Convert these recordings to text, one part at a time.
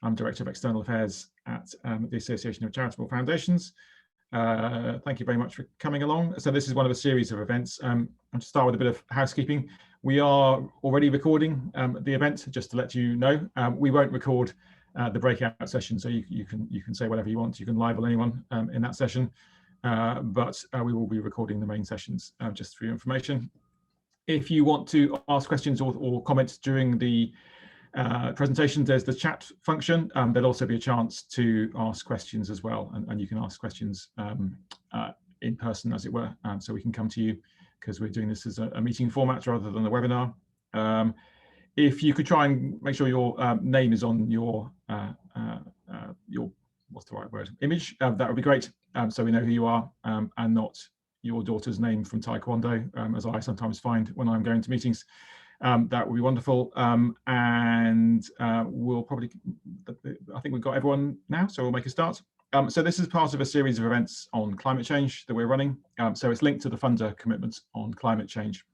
I'm Director of External Affairs at the Association of Charitable Foundations. Thank you very much for coming along. So this is one of a series of events. I'll just start with a bit of housekeeping. We are already recording the event, just to let you know. We won't record the breakout session, so you can say whatever you want. You can libel anyone in that session, but we will be recording the main sessions just for your information. If you want to ask questions or comments during the presentation, there's the chat function. There'll also be a chance to ask questions as well, and you can ask questions in person, as it were, so we can come to you, because we're doing this as a meeting format rather than a webinar. If you could try and make sure your name is on your what's the right word, image, that would be great, so we know who you are, and not your daughter's name from Taekwondo, as I sometimes find when I'm going to meetings. That would be wonderful, and we'll probably, I think we've got everyone now, so we'll make a start. So this is part of a series of events on climate change that we're running. So it's linked to the funder commitment on climate change.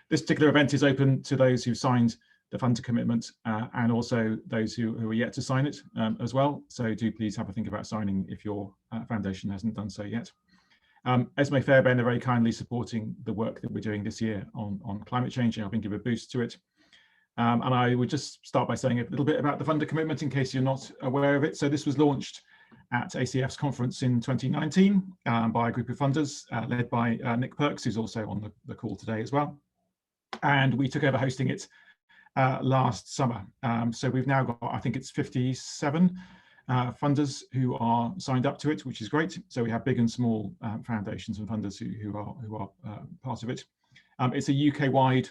This particular event is open to those who've signed the funder commitment and also those who are yet to sign it as well. So do please have a think about signing if your foundation hasn't done so yet. Esme Fairbairn are very kindly supporting the work that we're doing this year on climate change and helping give a boost to it. And I would just start by saying a little bit about the funder commitment in case you're not aware of it. So this was launched at ACF's conference in 2019 by a group of funders led by Nick Perks, who's also on the call today as well. And we took over hosting it last summer. So we've now got, I think it's 57 funders who are signed up to it, which is great. So we have big and small foundations and funders who are part of it. It's a UK-wide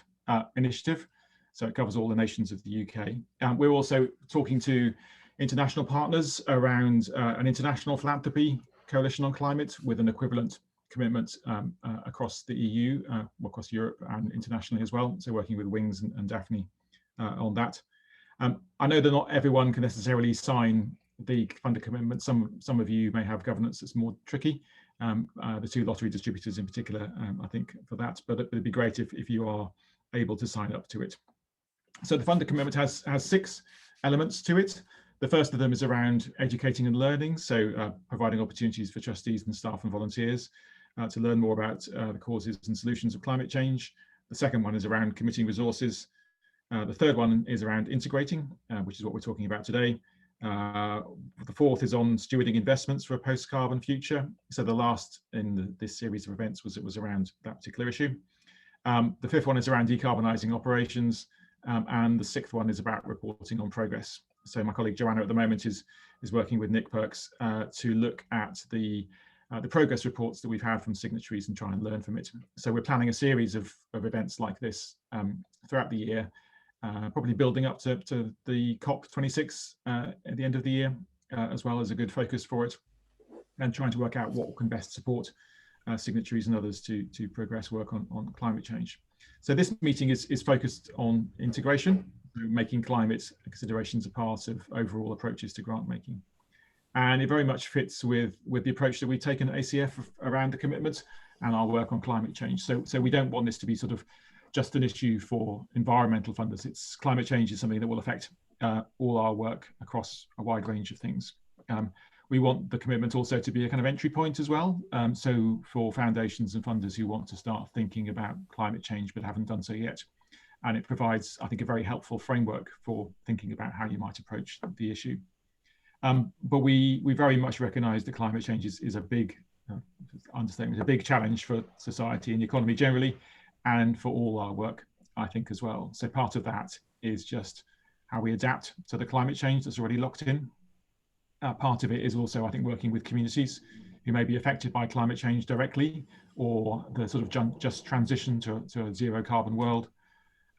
initiative, so it covers all the nations of the UK. We're also talking to international partners around an international philanthropy coalition on climate with an equivalent commitment across the EU, across Europe and internationally as well. So working with Wings and Daphne on that. I know that not everyone can necessarily sign the funder commitment. Some of you may have governance that's more tricky. The two lottery distributors in particular, I think, for that, but it'd be great if you are able to sign up to it. So the funder commitment has 6 elements to it. The first of them is around educating and learning, so providing opportunities for trustees and staff and volunteers to learn more about the causes and solutions of climate change. The second one is around committing resources. The third one is around integrating, which is what we're talking about today. The fourth is on stewarding investments for a post-carbon future. So the last in this series of events was around that particular issue. The fifth one is around decarbonising operations, and the sixth one is about reporting on progress. So my colleague Joanna at the moment is working with Nick Perks to look at the progress reports that we've had from signatories and try and learn from it. So we're planning a series of events like this throughout the year. Probably building up to the COP26 at the end of the year, as well as a good focus for it, and trying to work out what can best support signatories and others to progress work on climate change. So this meeting is focused on integration, making climate considerations a part of overall approaches to grant making. And it very much fits with the approach that we've taken at ACF around the commitment and our work on climate change. So we don't want this to be sort of just an issue for environmental funders. It's climate change is something that will affect all our work across a wide range of things. We want the commitment also to be a kind of entry point as well. So for foundations and funders who want to start thinking about climate change but haven't done so yet. And it provides, I think, a very helpful framework for thinking about how you might approach the issue. But we very much recognise that climate change is a big understatement, a big challenge for society and the economy generally, and for all our work, I think, as well. So part of that is just how we adapt to the climate change that's already locked in. Part of it is also, I think, working with communities who may be affected by climate change directly, or the sort of just transition to a zero carbon world.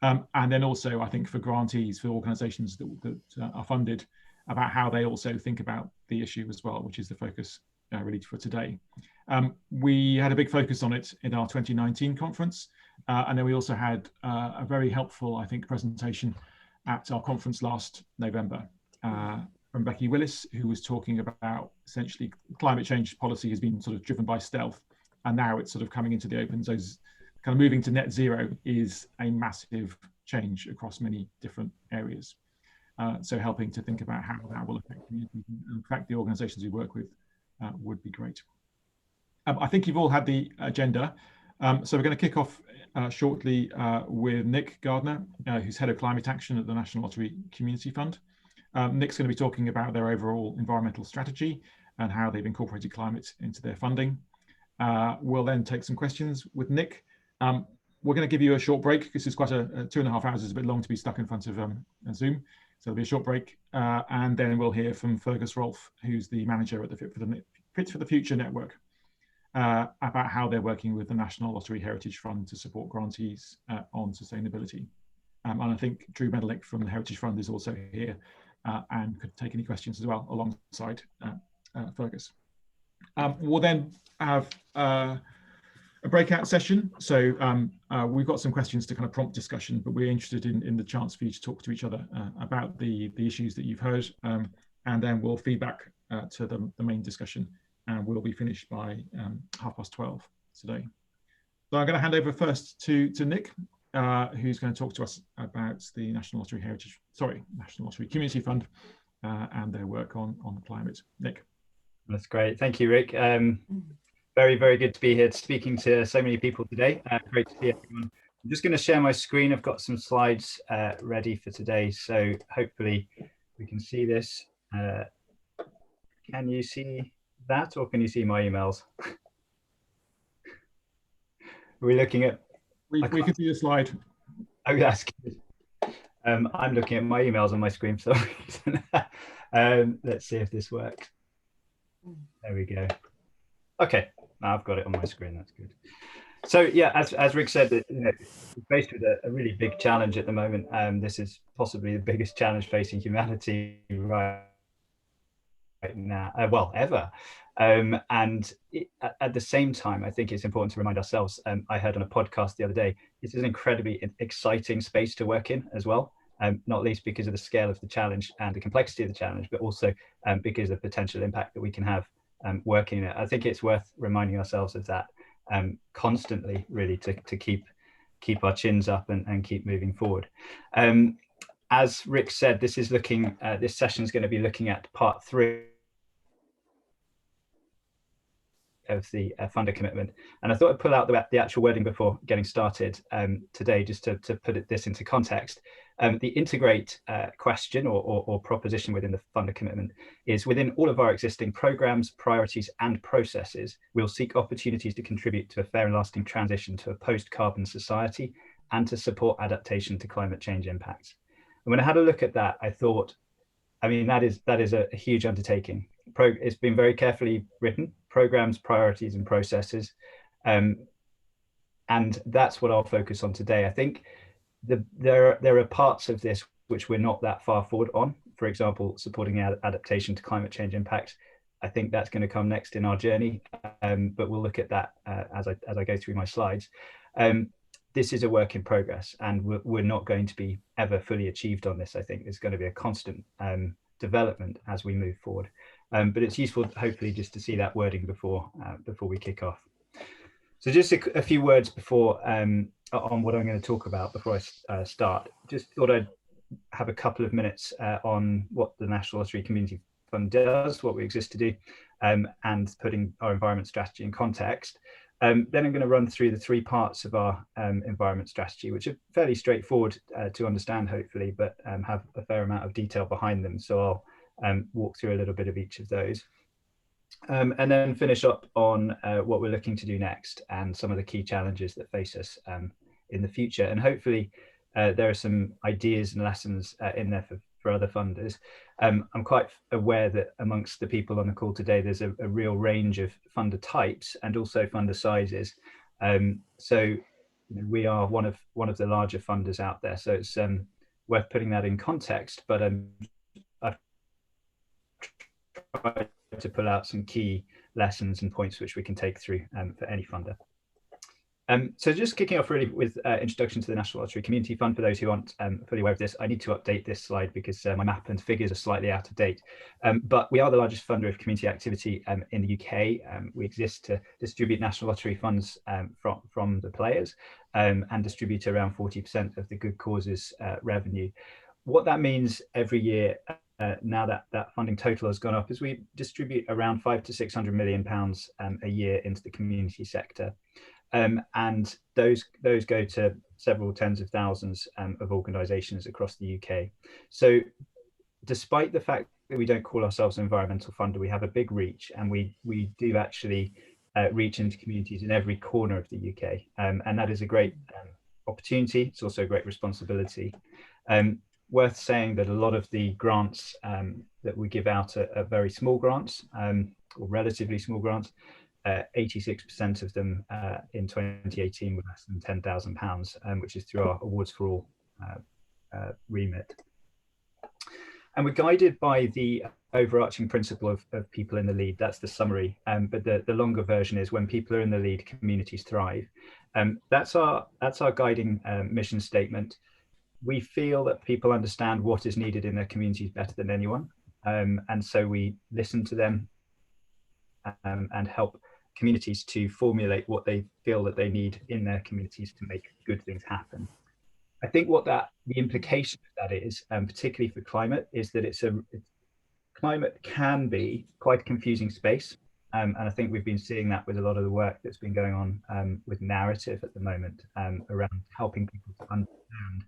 And then also, I think, for grantees, for organisations that are funded, about how they also think about the issue as well, which is the focus really for today. We had a big focus on it in our 2019 conference. And then we also had a very helpful, I think, presentation at our conference last November from Becky Willis, who was talking about essentially climate change policy has been sort of driven by stealth, and now it's sort of coming into the open. So kind of moving to net zero is a massive change across many different areas. So helping to think about how that will affect communities and affect the organisations we work with would be great. I think you've all had the agenda. So we're going to kick off shortly with Nick Gardner, who's Head of Climate Action at the National Lottery Community Fund. Nick's going to be talking about their overall environmental strategy and how they've incorporated climate into their funding. We'll then take some questions with Nick. We're going to give you a short break because it's quite a 2.5 hours is a bit long to be stuck in front of Zoom. So there'll be a short break, and then we'll hear from Fergus Rolfe, who's the manager at the Fit for the Future network, about how they're working with the National Lottery Heritage Fund to support grantees on sustainability. And I think Drew Medelick from the Heritage Fund is also here and could take any questions as well alongside Fergus. We'll then have a breakout session. So we've got some questions to kind of prompt discussion, but we're interested in the chance for you to talk to each other about the issues that you've heard, and then we'll feedback to the main discussion, and we'll be finished by 12:30 today. So I'm going to hand over first to Nick, who's going to talk to us about the National Lottery Community Fund and their work on climate. Nick. That's great. Thank you, Rick. Very, very good to be here speaking to so many people today. Great to see everyone. I'm just going to share my screen. I've got some slides ready for today, so hopefully we can see this. Can you see that, or can you see my emails? Are we looking at? We can see the slide. Oh, that's good. I'm looking at my emails on my screen for some reason. Let's see if this works. There we go. Okay, now I've got it on my screen. That's good. So yeah, as Rick said, that we're faced with a really big challenge at the moment. This is possibly the biggest challenge facing humanity right now, well, ever. And at the same time, I think it's important to remind ourselves. I heard on a podcast the other day, it's an incredibly exciting space to work in as well. Not least because of the scale of the challenge and the complexity of the challenge, but also because of the potential impact that we can have working in it. I think it's worth reminding ourselves of that constantly, really, to keep our chins up and keep moving forward. As Rick said, this session is going to be looking at part 3 of the funder commitment, and I thought I'd pull out the actual wording before getting started today, just to put this into context. The integrate question or proposition within the funder commitment is: within all of our existing programs, priorities, and processes, we'll seek opportunities to contribute to a fair and lasting transition to a post-carbon society and to support adaptation to climate change impacts. And when I had a look at that, I thought, I mean, that is a huge undertaking. It's been very carefully written: programs, priorities, and processes. And that's what I'll focus on today. I think there are parts of this which we're not that far forward on. For example, supporting adaptation to climate change impacts. I think that's going to come next in our journey, but we'll look at that as I go through my slides. This is a work in progress, and we're not going to be ever fully achieved on this. I think there's going to be a constant development as we move forward. But it's useful, hopefully, just to see that wording before we kick off. So just a few words before on what I'm going to talk about before I start. Just thought I'd have a couple of minutes on what the National Lottery Community Fund does, what we exist to do, and putting our environment strategy in context. Then I'm going to run through the 3 parts of our environment strategy, which are fairly straightforward to understand, hopefully, but have a fair amount of detail behind them. So I'll walk through a little bit of each of those. And then finish up on what we're looking to do next and some of the key challenges that face us in the future. And hopefully there are some ideas and lessons in there for other funders. I'm quite aware that amongst the people on the call today, there's a real range of funder types and also funder sizes. So we are one of the larger funders out there. So it's worth putting that in context, but I've tried to pull out some key lessons and points which we can take through for any funder. So just kicking off really with introduction to the National Lottery Community Fund. For those who aren't fully aware of this, I need to update this slide because my map and figures are slightly out of date. But we are the largest funder of community activity in the UK. We exist to distribute national lottery funds from the players and distribute around 40% of the good causes revenue. what that means every year, now that that funding total has gone up, is we distribute around £500 to £600 million a year into the community sector. And those go to several tens of thousands of organisations across the UK. So despite the fact that we don't call ourselves an environmental funder, we have a big reach, and we do actually reach into communities in every corner of the UK. And that is a great opportunity. It's also a great responsibility. Worth saying that a lot of the grants that we give out are very small grants, or relatively small grants. 86% of them in 2018 were less than £10,000, which is through our Awards for All remit. And we're guided by the overarching principle of people in the lead. That's the summary. But the longer version is, when people are in the lead, communities thrive. That's our guiding mission statement. We feel that people understand what is needed in their communities better than anyone. And so we listen to them and help communities to formulate what they feel that they need in their communities to make good things happen. I think what the implication of that is, particularly for climate, is that climate can be quite a confusing space. And I think we've been seeing that with a lot of the work that's been going on with narrative at the moment, around helping people to understand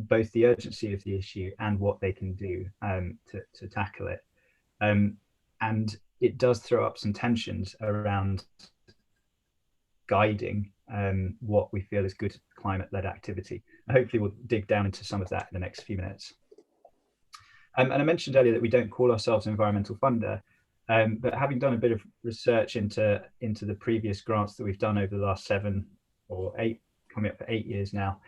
both the urgency of the issue and what they can do to tackle it. And it does throw up some tensions around guiding what we feel is good climate-led activity. And hopefully we'll dig down into some of that in the next few minutes. And I mentioned earlier that we don't call ourselves an environmental funder, but having done a bit of research into the previous grants that we've done over the last 7 or 8, coming up for 8 years now,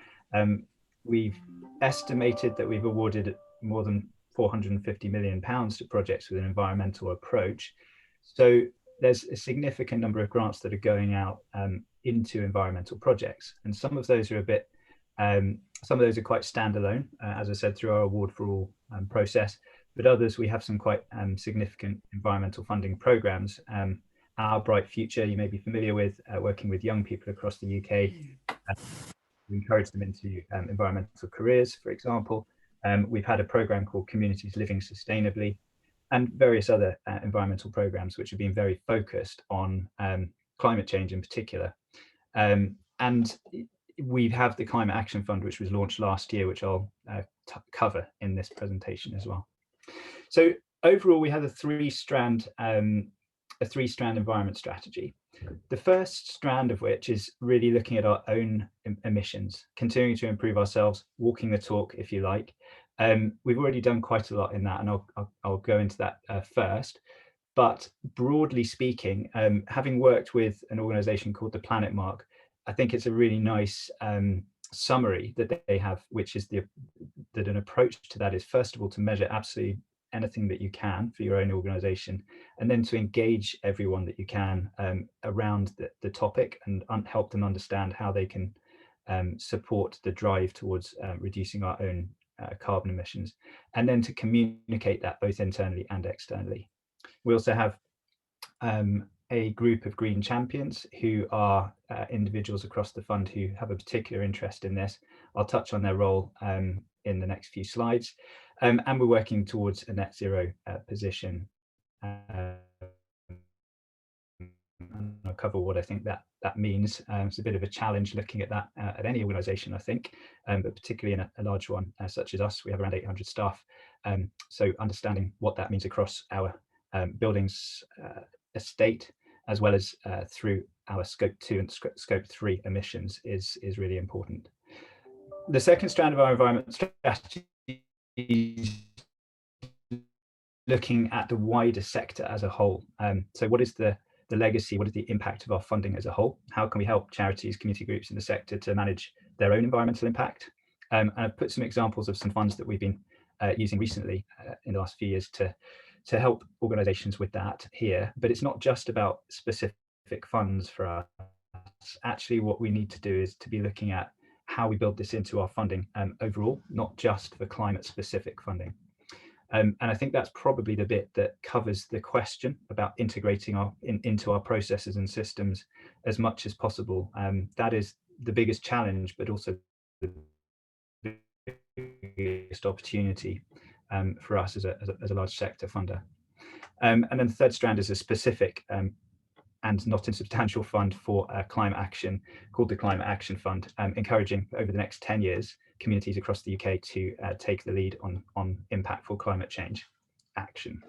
we've estimated that we've awarded more than £450 million to projects with an environmental approach. So there's a significant number of grants that are going out into environmental projects, and some of those are quite standalone, as I said, through our Award for All process. But others, we have some quite significant environmental funding programs. Our Bright Future, you may be familiar with, working with young people across the UK. We encourage them into environmental careers, for example. We've had a program called Communities Living Sustainably, and various other environmental programs which have been very focused on climate change in particular. And we have the Climate Action Fund, which was launched last year, which I'll cover in this presentation as well. So overall, we have a three-strand environment strategy. The first strand of which is really looking at our own emissions, continuing to improve ourselves, walking the talk, if you like. We've already done quite a lot in that, and I'll go into that first. But broadly speaking, having worked with an organisation called the Planet Mark, I think it's a really nice summary that they have, which is that an approach to that is, first of all, to measure absolutely anything that you can for your own organisation, and then to engage everyone that you can around the topic and help them understand how they can support the drive towards reducing our own carbon emissions, and then to communicate that both internally and externally. We also have a group of green champions who are individuals across the fund who have a particular interest in this. I'll touch on their role in the next few slides. And we're working towards a net zero position. I'll cover what I think that means. It's a bit of a challenge looking at that at any organisation, I think, but particularly in a large one such as us. We have around 800 staff. So understanding what that means across our buildings estate, as well as through our Scope 2 and Scope 3 emissions is really important. The second strand of our environment strategy is looking at the wider sector as a whole. So what is the legacy, what is the impact of our funding as a whole? How can we help charities, community groups in the sector to manage their own environmental impact? And I've put some examples of some funds that we've been using recently in the last few years to help organisations with that here. But it's not just about specific funds for us. Actually, what we need to do is to be looking at how we build this into our funding overall, not just for climate specific funding. And I think that's probably the bit that covers the question about integrating into our processes and systems as much as possible. That is the biggest challenge, but also the biggest opportunity for us as a large sector funder. And then the third strand is a specific and not insubstantial fund for climate action called the Climate Action Fund, encouraging over the next 10 years communities across the UK to take the lead on impactful climate change action.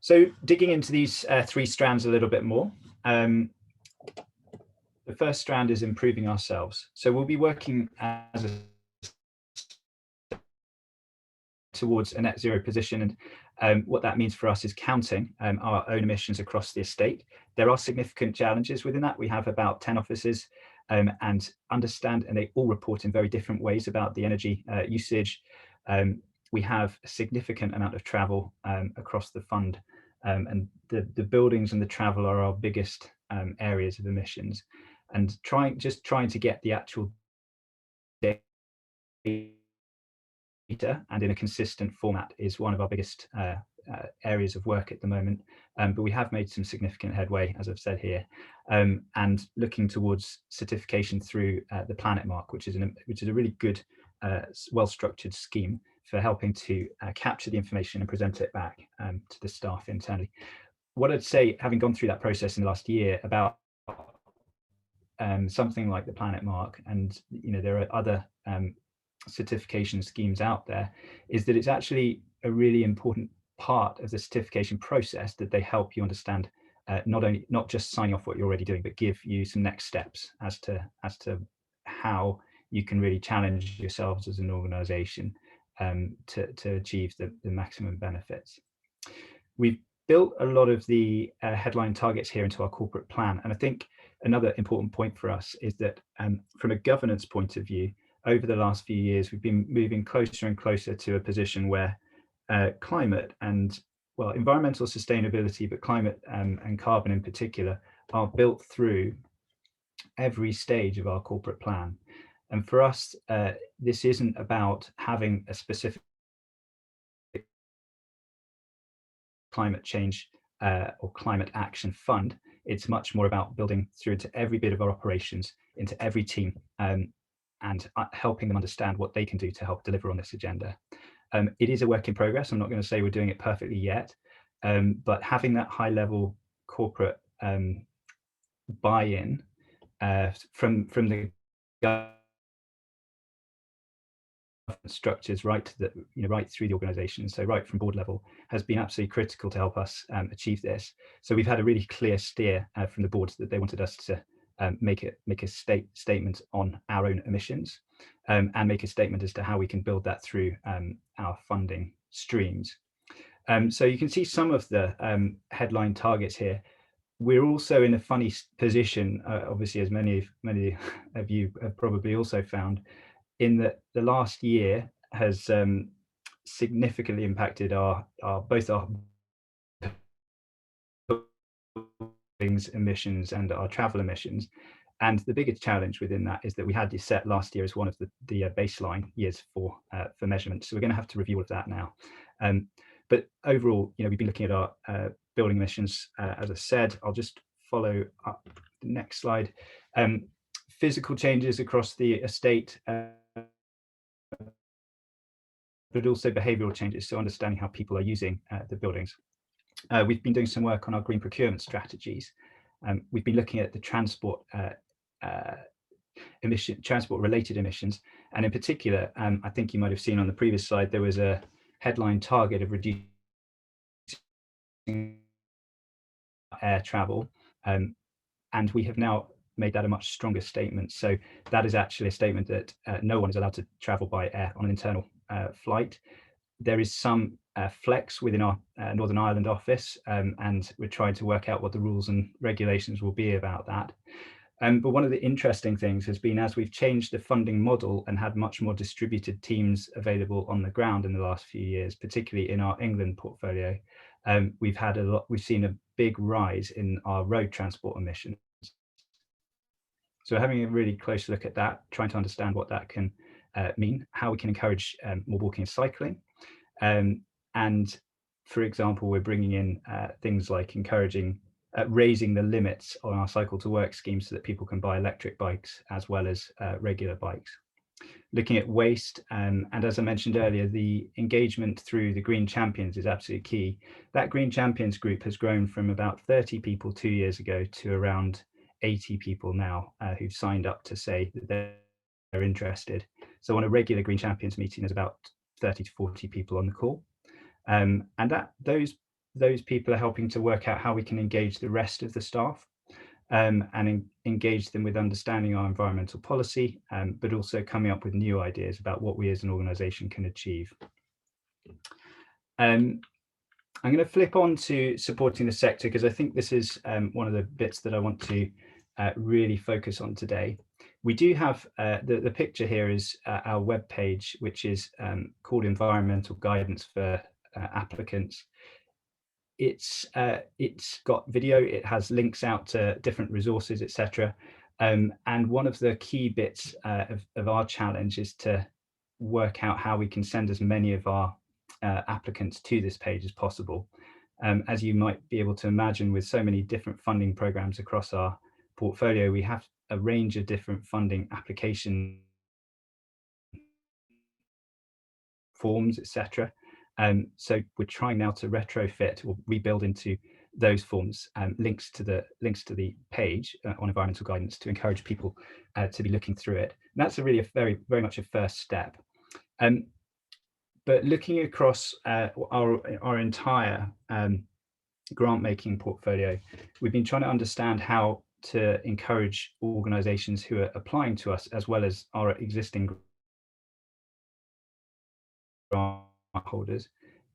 So digging into these three strands a little bit more, the first strand is improving ourselves. So we'll be working towards a net zero position, and what that means for us is counting our own emissions across the estate. There are significant challenges within that. We have about 10 offices and they all report in very different ways about the energy usage. We have a significant amount of travel across the fund, and the buildings and the travel are our biggest areas of emissions. And trying to get the actual data and in a consistent format is one of our biggest areas of work at the moment. But we have made some significant headway, as I've said here, and looking towards certification through the Planet Mark, which is a really good, well-structured scheme for helping to capture the information and present it back to the staff internally. What I'd say, having gone through that process in the last year about something like the Planet Mark, and there are other certification schemes out there, is that it's actually a really important part of the certification process that they help you understand not just signing off what you're already doing, but give you some next steps as to how you can really challenge yourselves as an organization to achieve the maximum benefits. We've built a lot of the headline targets here into our corporate plan, and I think another important point for us is that from a governance point of view, over the last few years, we've been moving closer and closer to a position where climate and, well, environmental sustainability, but climate and carbon in particular, are built through every stage of our corporate plan. And for us, this isn't about having a specific climate change or climate action fund. It's much more about building through into every bit of our operations, into every team, and helping them understand what they can do to help deliver on this agenda. It is a work in progress. I'm not going to say we're doing it perfectly yet, but having that high level corporate buy-in from the structures right to the right through the organization, so right from board level, has been absolutely critical to help us achieve this. So we've had a really clear steer from the board that they wanted us to make a statement on our own emissions, and make a statement as to how we can build that through our funding streams. So you can see some of the headline targets here. We're also in a funny position, obviously, as many of you have probably also found, in that the last year has significantly impacted both our emissions and our travel emissions. And the biggest challenge within that is that we had this set last year as one of the baseline years for measurement. So we're going to have to review all of that now. But overall, we've been looking at our building emissions, as I said. I'll just follow up the next slide. Physical changes across the estate, but also behavioural changes, so understanding how people are using the buildings. We've been doing some work on our green procurement strategies. We've been looking at the transport related emissions, and in particular, I think you might have seen on the previous slide, there was a headline target of reducing air travel, and we have now made that a much stronger statement. So that is actually a statement that no one is allowed to travel by air on an internal flight. There is some flex within our Northern Ireland office, and we're trying to work out what the rules and regulations will be about that. But one of the interesting things has been, as we've changed the funding model and had much more distributed teams available on the ground in the last few years, particularly in our England portfolio, we've seen a big rise in our road transport emissions. So we're having a really close look at that, trying to understand what that can mean, how we can encourage more walking and cycling. And for example, we're bringing in things like encouraging raising the limits on our cycle to work scheme so that people can buy electric bikes as well as regular bikes. looking at waste, and as I mentioned earlier, the engagement through the Green Champions is absolutely key. That Green Champions group has grown from about 30 people 2 years ago to around 80 people now who've signed up to say that they're interested. So on a regular Green Champions meeting, there's about 30 to 40 people on the call. And those people are helping to work out how we can engage the rest of the staff and engage them with understanding our environmental policy, but also coming up with new ideas about what we as an organisation can achieve. I'm going to flip on to supporting the sector, because I think this is one of the bits that I want to really focus on today. We do have, the picture here is our webpage, which is called Environmental Guidance for Applicants. It's got video, it has links out to different resources, etc. And one of the key bits of our challenge is to work out how we can send as many of our applicants to this page as possible. As you might be able to imagine, with so many different funding programs across our portfolio, we have a range of different funding application forms, etc. So we're trying now to retrofit or rebuild into those forms links to the page on environmental guidance to encourage people to be looking through it. And that's really very much a first step. But looking across our entire grant making portfolio, we've been trying to understand how to encourage organisations who are applying to us, as well as our existing grant holders,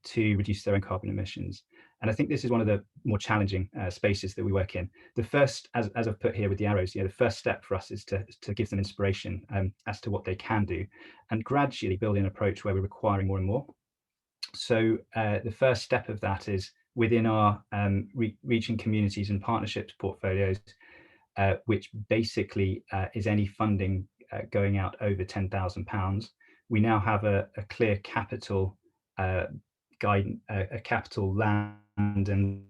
to reduce their own carbon emissions. And I think this is one of the more challenging spaces that we work in. The first, as I've put here with the arrows, the first step for us is to give them inspiration as to what they can do, and gradually build an approach where we're requiring more and more. So the first step of that is within our reaching communities and partnerships portfolios, which basically is any funding going out over £10,000. We now have a clear capital guidance, a capital land and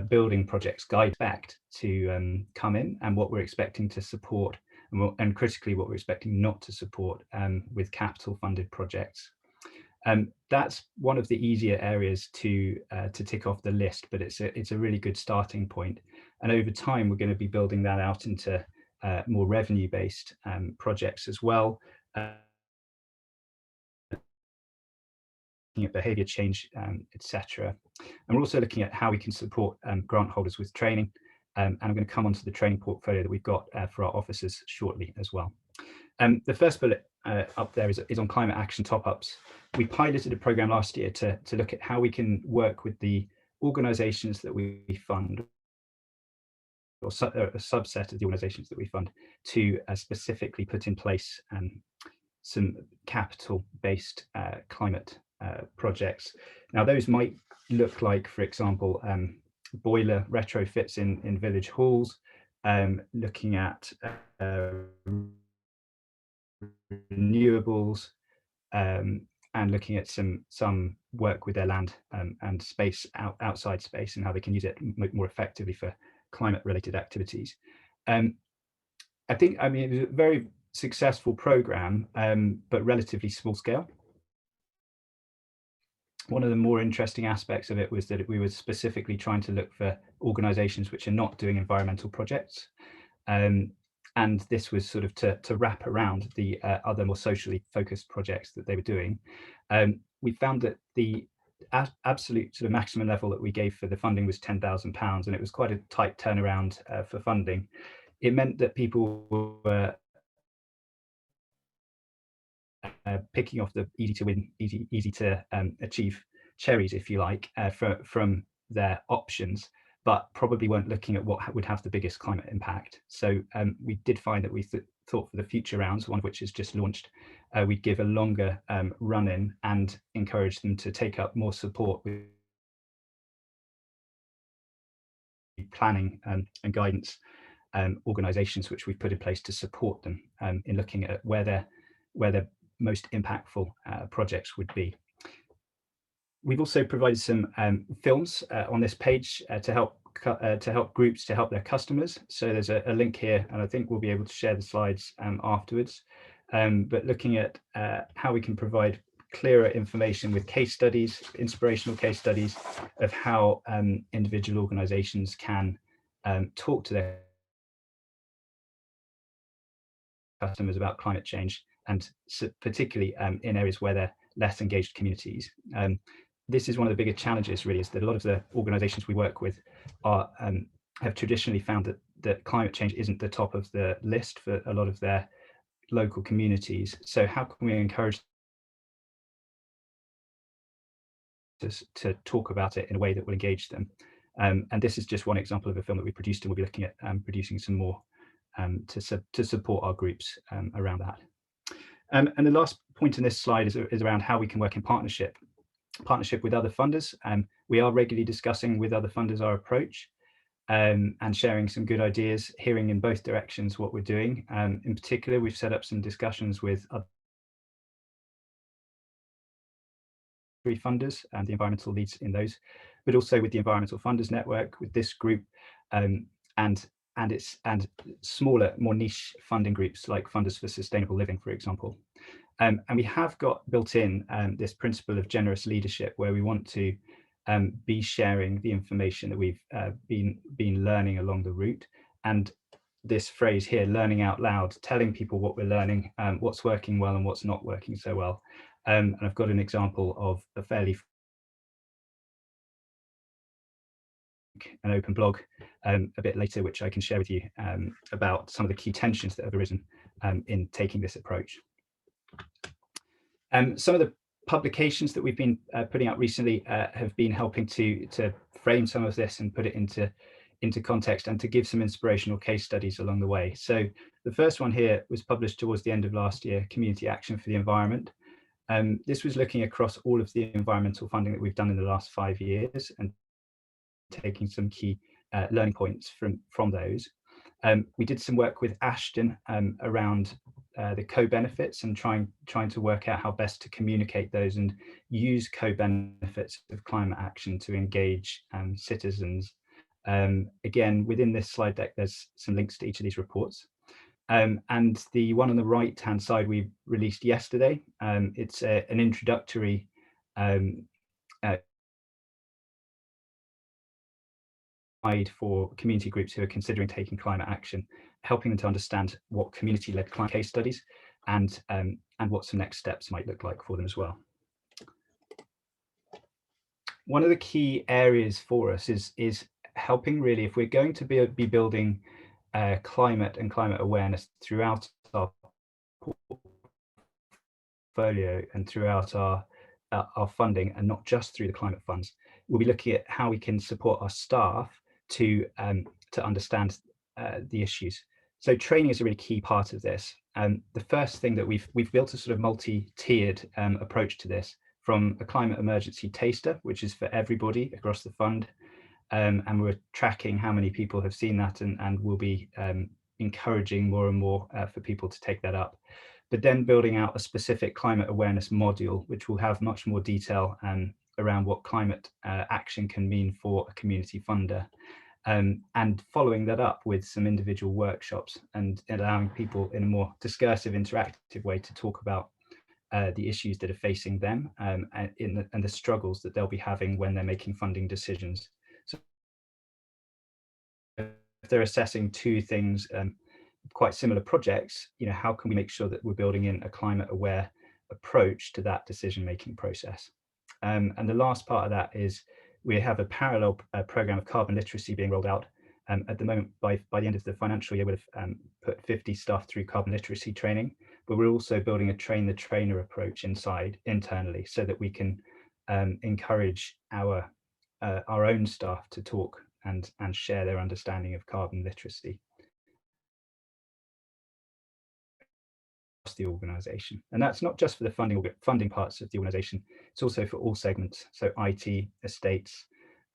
building projects guide back to come in, and what we're expecting to support, and critically what we're expecting not to support with capital funded projects. That's one of the easier areas to tick off the list, but it's a really good starting point. And over time, we're going to be building that out into more revenue-based projects as well. Looking at behaviour change, etc. And we're also looking at how we can support grant holders with training. And I'm going to come on to the training portfolio that we've got for our officers shortly as well. The first bullet up there is on climate action top-ups. We piloted a programme last year to look at how we can work with the organisations that we fund, or a subset of the organisations that we fund, to specifically put in place some capital-based climate projects. Now, those might look like, for example, boiler retrofits in village halls, looking at renewables, and looking at some work with their land and space outside space, and how they can use it more effectively for climate-related activities. I think, I mean, it was a very successful program, but relatively small scale. One of the more interesting aspects of it was that we were specifically trying to look for organisations which are not doing environmental projects. And this was sort of to wrap around the other more socially focused projects that they were doing. We found that the absolute sort of maximum level that we gave for the funding was £10,000, and it was quite a tight turnaround for funding. It meant that people were picking off the easy to win, easy to achieve cherries, if you like, from their options, but probably weren't looking at what would have the biggest climate impact. So we did find that we thought for the future rounds, one of which is just launched, we'd give a longer run-in and encourage them to take up more support with planning and guidance organisations which we've put in place to support them in looking at where their most impactful projects would be. We've also provided some films on this page to help groups to help their customers. So there's a link here, and I think we'll be able to share the slides afterwards. But looking at how we can provide clearer information with case studies, inspirational case studies of how individual organizations can talk to their customers about climate change, and particularly in areas where they're less engaged communities. This is one of the bigger challenges, really, is that a lot of the organizations we work with are have traditionally found that climate change isn't the top of the list for a lot of their local communities. So how can we encourage to talk about it in a way that will engage them? And this is just one example of a film that we produced, and we'll be looking at producing some more to support our groups around that. And the last point in this slide is around how we can work in partnership with other funders. We are regularly discussing with other funders our approach and sharing some good ideas, hearing in both directions what we're doing. In particular, we've set up some discussions with other funders and the environmental leads in those, but also with the Environmental Funders Network, with this group, and smaller, more niche funding groups like Funders for Sustainable Living, for example. And we have got built in this principle of generous leadership, where we want to be sharing the information that we've been learning along the route. And this phrase here, learning out loud, telling people what we're learning, what's working well and what's not working so well. And I've got an example of a fairly an open blog a bit later, which I can share with you about some of the key tensions that have arisen in taking this approach. Some of the publications that we've been putting out recently have been helping to frame some of this and put it into context, and to give some inspirational case studies along the way. So the first one here was published towards the end of last year, Community Action for the Environment. This was looking across all of the environmental funding that we've done in the last 5 years and taking some key learning points from those. We did some work with Ashton around the co-benefits and trying to work out how best to communicate those and use co-benefits of climate action to engage citizens. Again, within this slide deck, there's some links to each of these reports. And the one on the right-hand side we released yesterday. It's an introductory guide for community groups who are considering taking climate action, helping them to understand what community-led climate case studies and what some next steps might look like for them as well. One of the key areas for us is helping, really, if we're going to be building climate and climate awareness throughout our portfolio and throughout our funding, and not just through the climate funds, we'll be looking at how we can support our staff to understand the issues. So training is a really key part of this. The first thing that we've built a sort of multi-tiered approach to this, from a climate emergency taster, which is for everybody across the fund, and we're tracking how many people have seen that, and we'll be encouraging more and more for people to take that up. But then building out a specific climate awareness module, which will have much more detail around what climate action can mean for a community funder, and following that up with some individual workshops and allowing people in a more discursive, interactive way to talk about the issues that are facing them and the struggles that they'll be having when they're making funding decisions. So if they're assessing two things, quite similar projects, how can we make sure that we're building in a climate aware approach to that decision-making process? And the last part of that is we have a parallel program of carbon literacy being rolled out. At the moment, by the end of the financial year, we'll have put 50 staff through carbon literacy training, but we're also building a train the trainer approach internally, so that we can encourage our own staff to talk and share their understanding of carbon literacy across the organisation. And that's not just for the funding parts of the organisation, it's also for all segments, so IT, estates,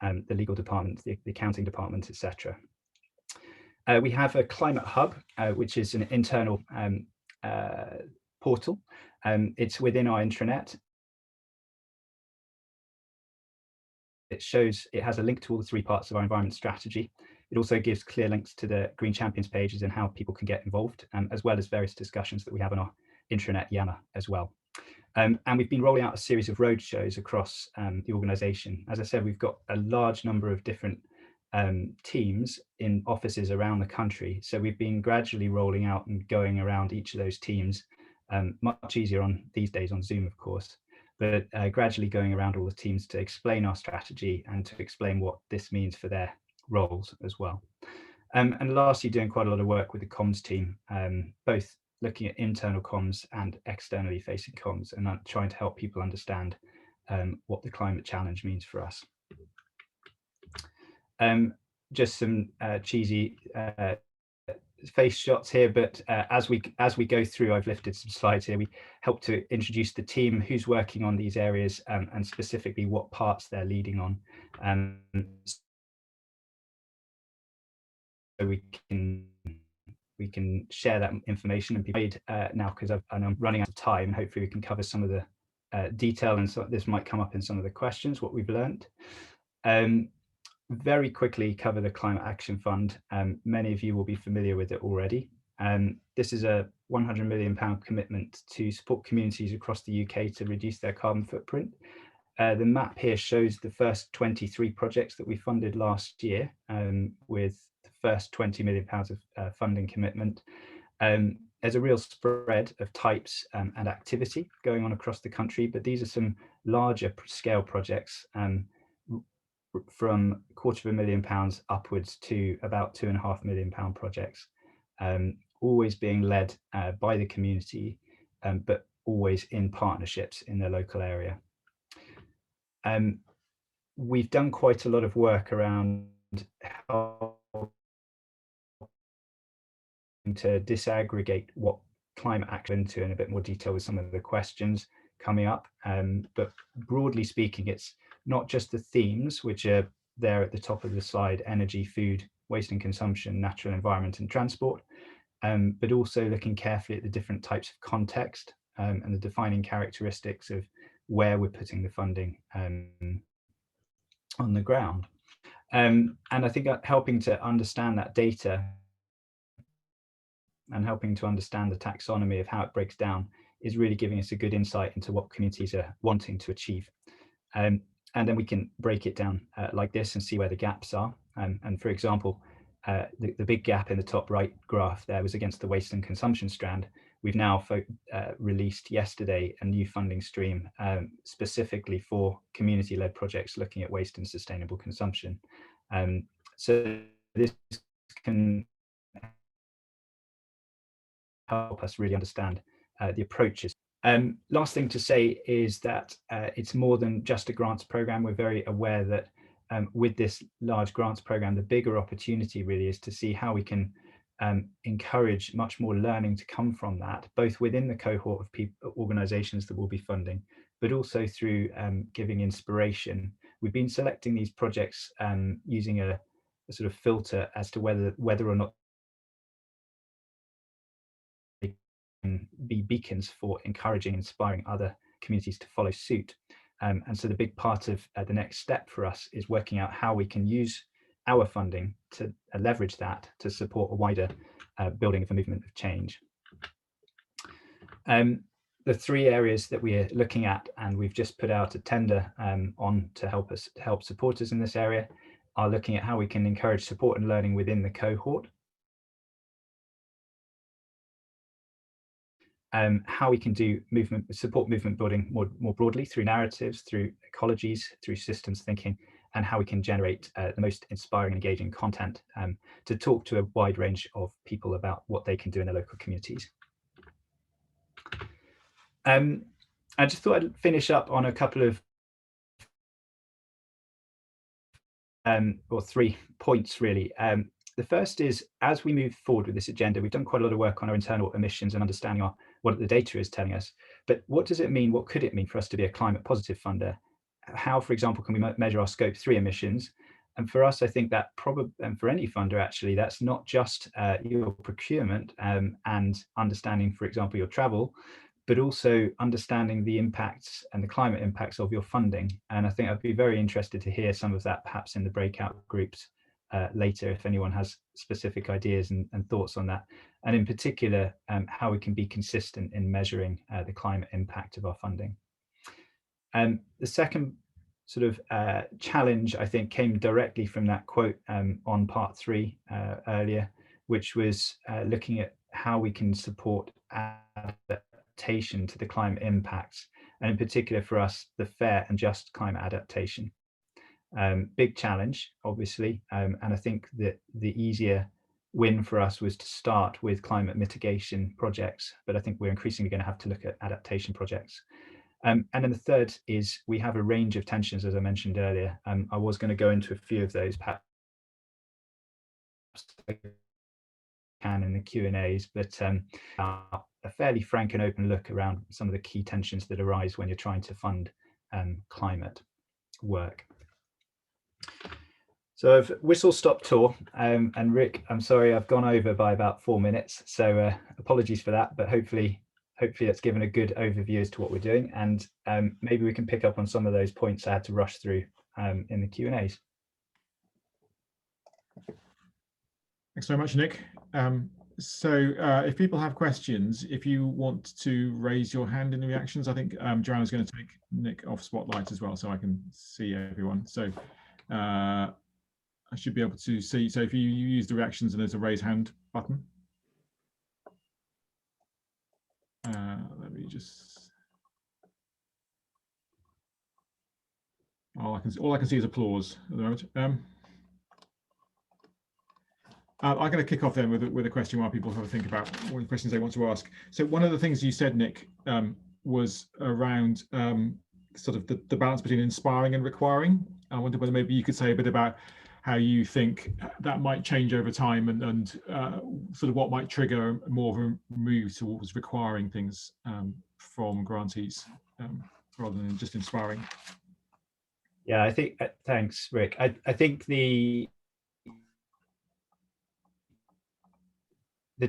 the legal department, the accounting department, etc. We have a climate hub, which is an internal portal. It's within our intranet. it has a link to all the 3 parts of our environment strategy. It also gives clear links to the Green Champions pages and how people can get involved, as well as various discussions that we have on our intranet Yammer as well. And we've been rolling out a series of roadshows across the organisation. As I said, we've got a large number of different teams in offices around the country. So we've been gradually rolling out and going around each of those teams, much easier on these days on Zoom, of course, but gradually going around all the teams to explain our strategy and to explain what this means for their roles as well. And lastly, doing quite a lot of work with the comms team, both looking at internal comms and externally facing comms, and trying to help people understand what the climate challenge means for us. Just some cheesy face shots here, but as we go through, I've lifted some slides here. We help to introduce the team who's working on these areas, and specifically what parts they're leading on. So we can share that information and be now, because I'm running out of time. Hopefully we can cover some of the detail, and so this might come up in some of the questions, what we've learned. Very quickly cover the Climate Action Fund. Many of you will be familiar with it already. This is a £100 million commitment to support communities across the UK to reduce their carbon footprint. The map here shows the first 23 projects that we funded last year, with the first £20 million of funding commitment. There's a real spread of types and activity going on across the country, but these are some larger scale projects, from £250,000 upwards to about £2.5 million projects, always being led by the community, but always in partnerships in their local area. We've done quite a lot of work around how to disaggregate what climate action into in a bit more detail with some of the questions coming up. But broadly speaking, it's not just the themes, which are there at the top of the slide: energy, food, waste and consumption, natural environment and transport, but also looking carefully at the different types of context and the defining characteristics of where we're putting the funding on the ground. And I think helping to understand that data and helping to understand the taxonomy of how it breaks down is really giving us a good insight into what communities are wanting to achieve. And then we can break it down like this and see where the gaps are. And for example, the big gap in the top right graph there was against the waste and consumption strand. We've now released yesterday a new funding stream specifically for community-led projects looking at waste and sustainable consumption. So this can help us really understand the approaches. Last thing to say is that it's more than just a grants program. We're very aware that with this large grants program, the bigger opportunity really is to see how we can encourage much more learning to come from that, both within the cohort of organisations that will be funding, but also through giving inspiration. We've been selecting these projects using a sort of filter as to whether or not they can be beacons for encouraging, inspiring other communities to follow suit. And so the big part of the next step for us is working out how we can use our funding to leverage that to support a wider building of a movement of change. The 3 areas that we're looking at, and we've just put out a tender on to help support us in this area, are looking at how we can encourage support and learning within the cohort, how we can do support movement building more broadly through narratives, through ecologies, through systems thinking, and how we can generate the most inspiring and engaging content to talk to a wide range of people about what they can do in their local communities. I just thought I'd finish up on a couple of or 3 points really. The first is, as we move forward with this agenda, we've done quite a lot of work on our internal emissions and understanding what the data is telling us. But what does it mean? What could it mean for us to be a climate positive funder? How, for example, can we measure our scope 3 emissions? And for us, I think that probably, and for any funder actually, that's not just your procurement and understanding, for example, your travel, but also understanding the impacts and the climate impacts of your funding. And I think I'd be very interested to hear some of that perhaps in the breakout groups later, if anyone has specific ideas and thoughts on that. And in particular, how we can be consistent in measuring the climate impact of our funding. And the second sort of challenge, I think, came directly from that quote on part 3 earlier, which was looking at how we can support adaptation to the climate impacts, and in particular for us, the fair and just climate adaptation. Big challenge, obviously, and I think that the easier win for us was to start with climate mitigation projects, but I think we're increasingly going to have to look at adaptation projects. And then the third is we have a range of tensions, as I mentioned earlier. I was going to go into a few of those perhaps I can in the Q&As, but a fairly frank and open look around some of the key tensions that arise when you're trying to fund climate work. So I've whistle-stop tour, and Rick, I'm sorry I've gone over by about 4 minutes, so apologies for that, but hopefully it's given a good overview as to what we're doing, and maybe we can pick up on some of those points I had to rush through in the Q&As. Thanks very much, Nick. So if people have questions, if you want to raise your hand in the reactions, I think Joanna's going to take Nick off spotlight as well, so I can see everyone. So I should be able to see. So if you use the reactions and there's a raise hand button. Let me just. All I can see is applause at the moment. I'm going to kick off then with a question while people have a think about what questions they want to ask. So one of the things you said, Nick, was around sort of the balance between inspiring and requiring. I wonder whether maybe you could say a bit about how you think that might change over time, and sort of what might trigger more of a move towards requiring things from grantees rather than just inspiring. Yeah, I think, thanks, Rick. I think the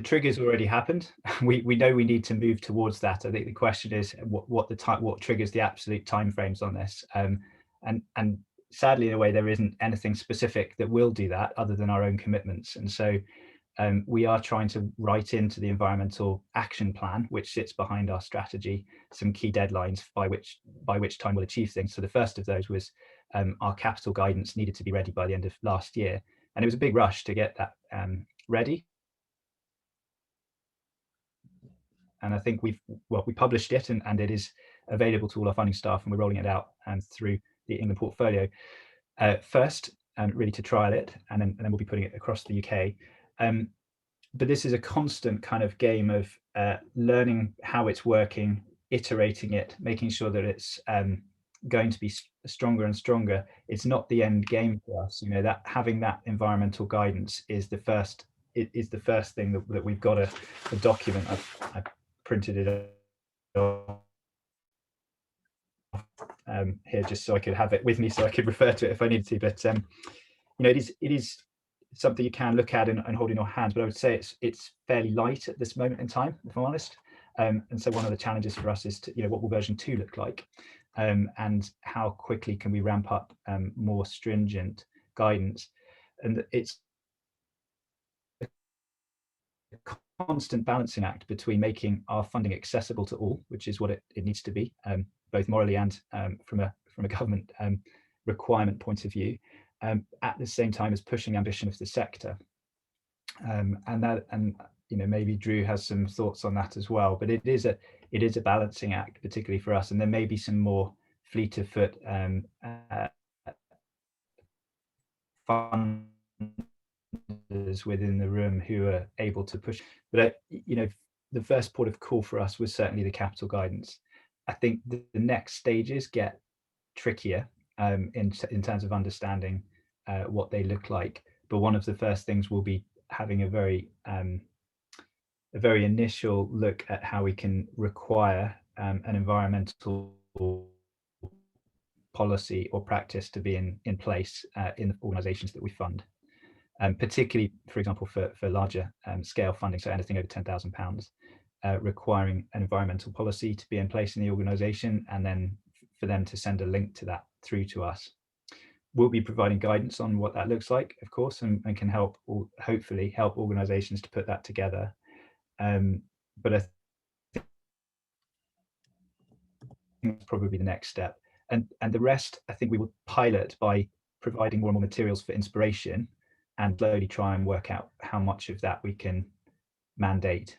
trigger's already happened. We know we need to move towards that. I think the question is what triggers the absolute timeframes on this. And sadly, in a way, there isn't anything specific that will do that other than our own commitments. And so we are trying to write into the environmental action plan, which sits behind our strategy, some key deadlines by which time we'll achieve things. So the first of those was our capital guidance needed to be ready by the end of last year. And it was a big rush to get that ready. And I think we published it, and it is available to all our funding staff, and we're rolling it out through the England portfolio first, really to trial it, and then we'll be putting it across the UK. But this is a constant kind of game of learning how it's working, iterating it, making sure that it's going to be stronger and stronger. It's not the end game for us. You know, that having that environmental guidance is the first. It is the first thing that we've got a document. I've printed it here just so I could have it with me, so I could refer to it if I needed to. But you know, it is something you can look at and hold in your hands. But I would say it's fairly light at this moment in time, if I'm honest. And so one of the challenges for us is to, you know, what will version 2 look like, and how quickly can we ramp up more stringent guidance. And it's a constant balancing act between making our funding accessible to all, which is what it needs to be, both morally and from a government requirement point of view, at the same time as pushing ambition of the sector. And you know, maybe Drew has some thoughts on that as well, but it is a balancing act, particularly for us. And there may be some more fleet of foot funders within the room who are able to push. But you know, the first port of call for us was certainly the capital guidance. I think the next stages get trickier in terms of understanding what they look like. But one of the first things will be having a very initial look at how we can require an environmental policy or practice to be in place in the organisations that we fund, particularly, for example, for larger scale funding, so anything over £10,000. requiring an environmental policy to be in place in the organisation, and then for them to send a link to that through to us. We'll be providing guidance on what that looks like, of course, and can help, or hopefully help organisations to put that together. But I think that's probably the next step. And the rest, I think we will pilot by providing more and more materials for inspiration, and slowly try and work out how much of that we can mandate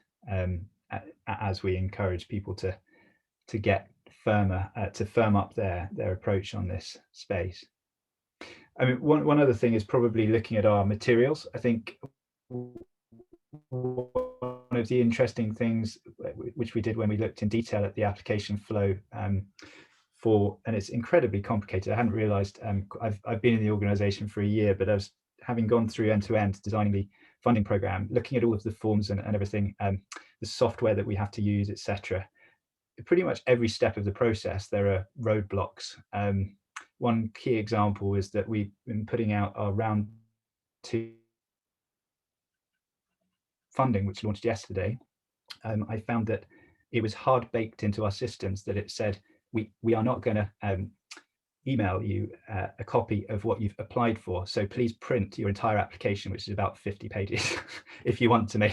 as we encourage people to get firmer, to firm up their approach on this space. I mean, one other thing is probably looking at our materials. I think one of the interesting things which we did when we looked in detail at the application flow and it's incredibly complicated. I hadn't realized, I've been in the organization for a year, but I was having gone through end to end designing the funding program, looking at all of the forms and everything, the software that we have to use, etc. Pretty much every step of the process, there are roadblocks. One key example is that we've been putting out our round 2 funding, which launched yesterday. I found that it was hard baked into our systems that it said, we are not going to email you a copy of what you've applied for, so please print your entire application, which is about 50 pages, if you want to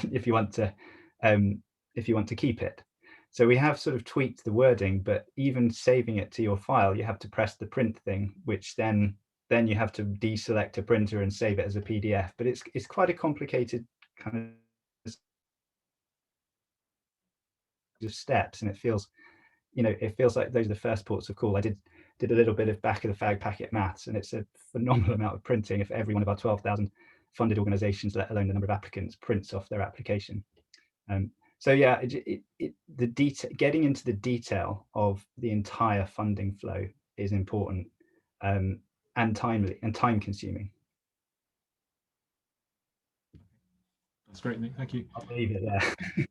keep it. So we have sort of tweaked the wording, but even saving it to your file, you have to press the print thing, which then you have to deselect a printer and save it as a PDF. But it's quite a complicated kind of steps, and it feels like those are the first ports of call. I did a little bit of back of the fag packet maths, and it's a phenomenal amount of printing if every one of our 12,000 funded organizations, let alone the number of applicants, prints off their application. So yeah, getting into the detail of the entire funding flow is important, and timely and time consuming. That's great, Nick. Thank you. I'll leave it there.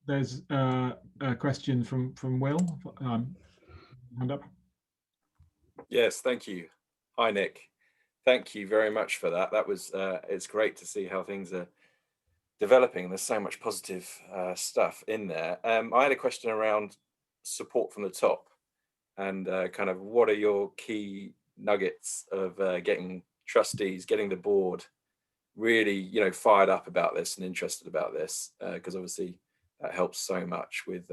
There's a question from Will. Hand up. Yes, thank you. Hi, Nick. Thank you very much for that. That was it's great to see how things are developing. There's so much positive stuff in there. I had a question around support from the top, and kind of what are your key nuggets of getting trustees, getting the board really, fired up about this and interested about this, because obviously that helps so much with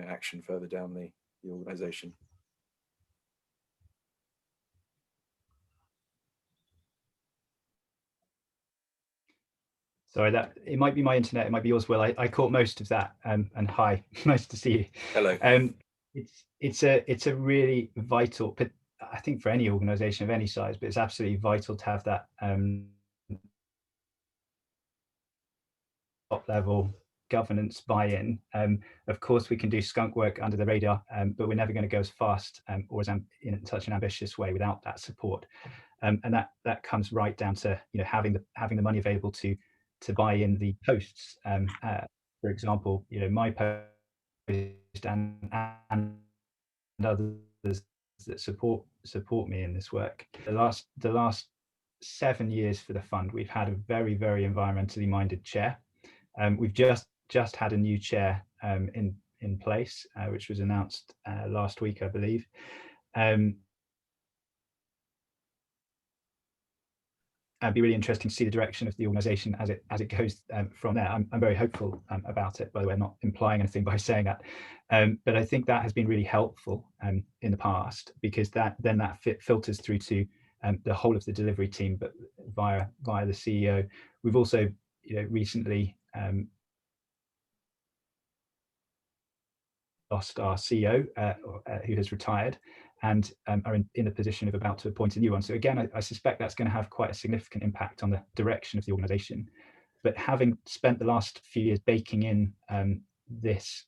action further down the organization. Sorry, that it might be my internet, it might be yours, Will. I caught most of that. And hi, nice to see you. Hello. It's a really vital, but I think for any organisation of any size, but it's absolutely vital to have that top level governance buy-in. Of course, we can do skunk work under the radar, but we're never going to go as fast or as in such an ambitious way without that support. And that comes right down to having the money available to buy in the posts. For example, my post and others that support me in this work. The last 7 years for the fund, we've had a very, very environmentally minded chair. We've just had a new chair in place, which was announced last week, I believe. It'd be really interesting to see the direction of the organisation as it goes from there. I'm very hopeful about it. By the way, I'm not implying anything by saying that, but I think that has been really helpful in the past, because that filters through to the whole of the delivery team, but via the CEO. We've also recently lost our CEO, who has retired, and are in the position of about to appoint a new one. So again, I suspect that's going to have quite a significant impact on the direction of the organisation. But having spent the last few years baking in this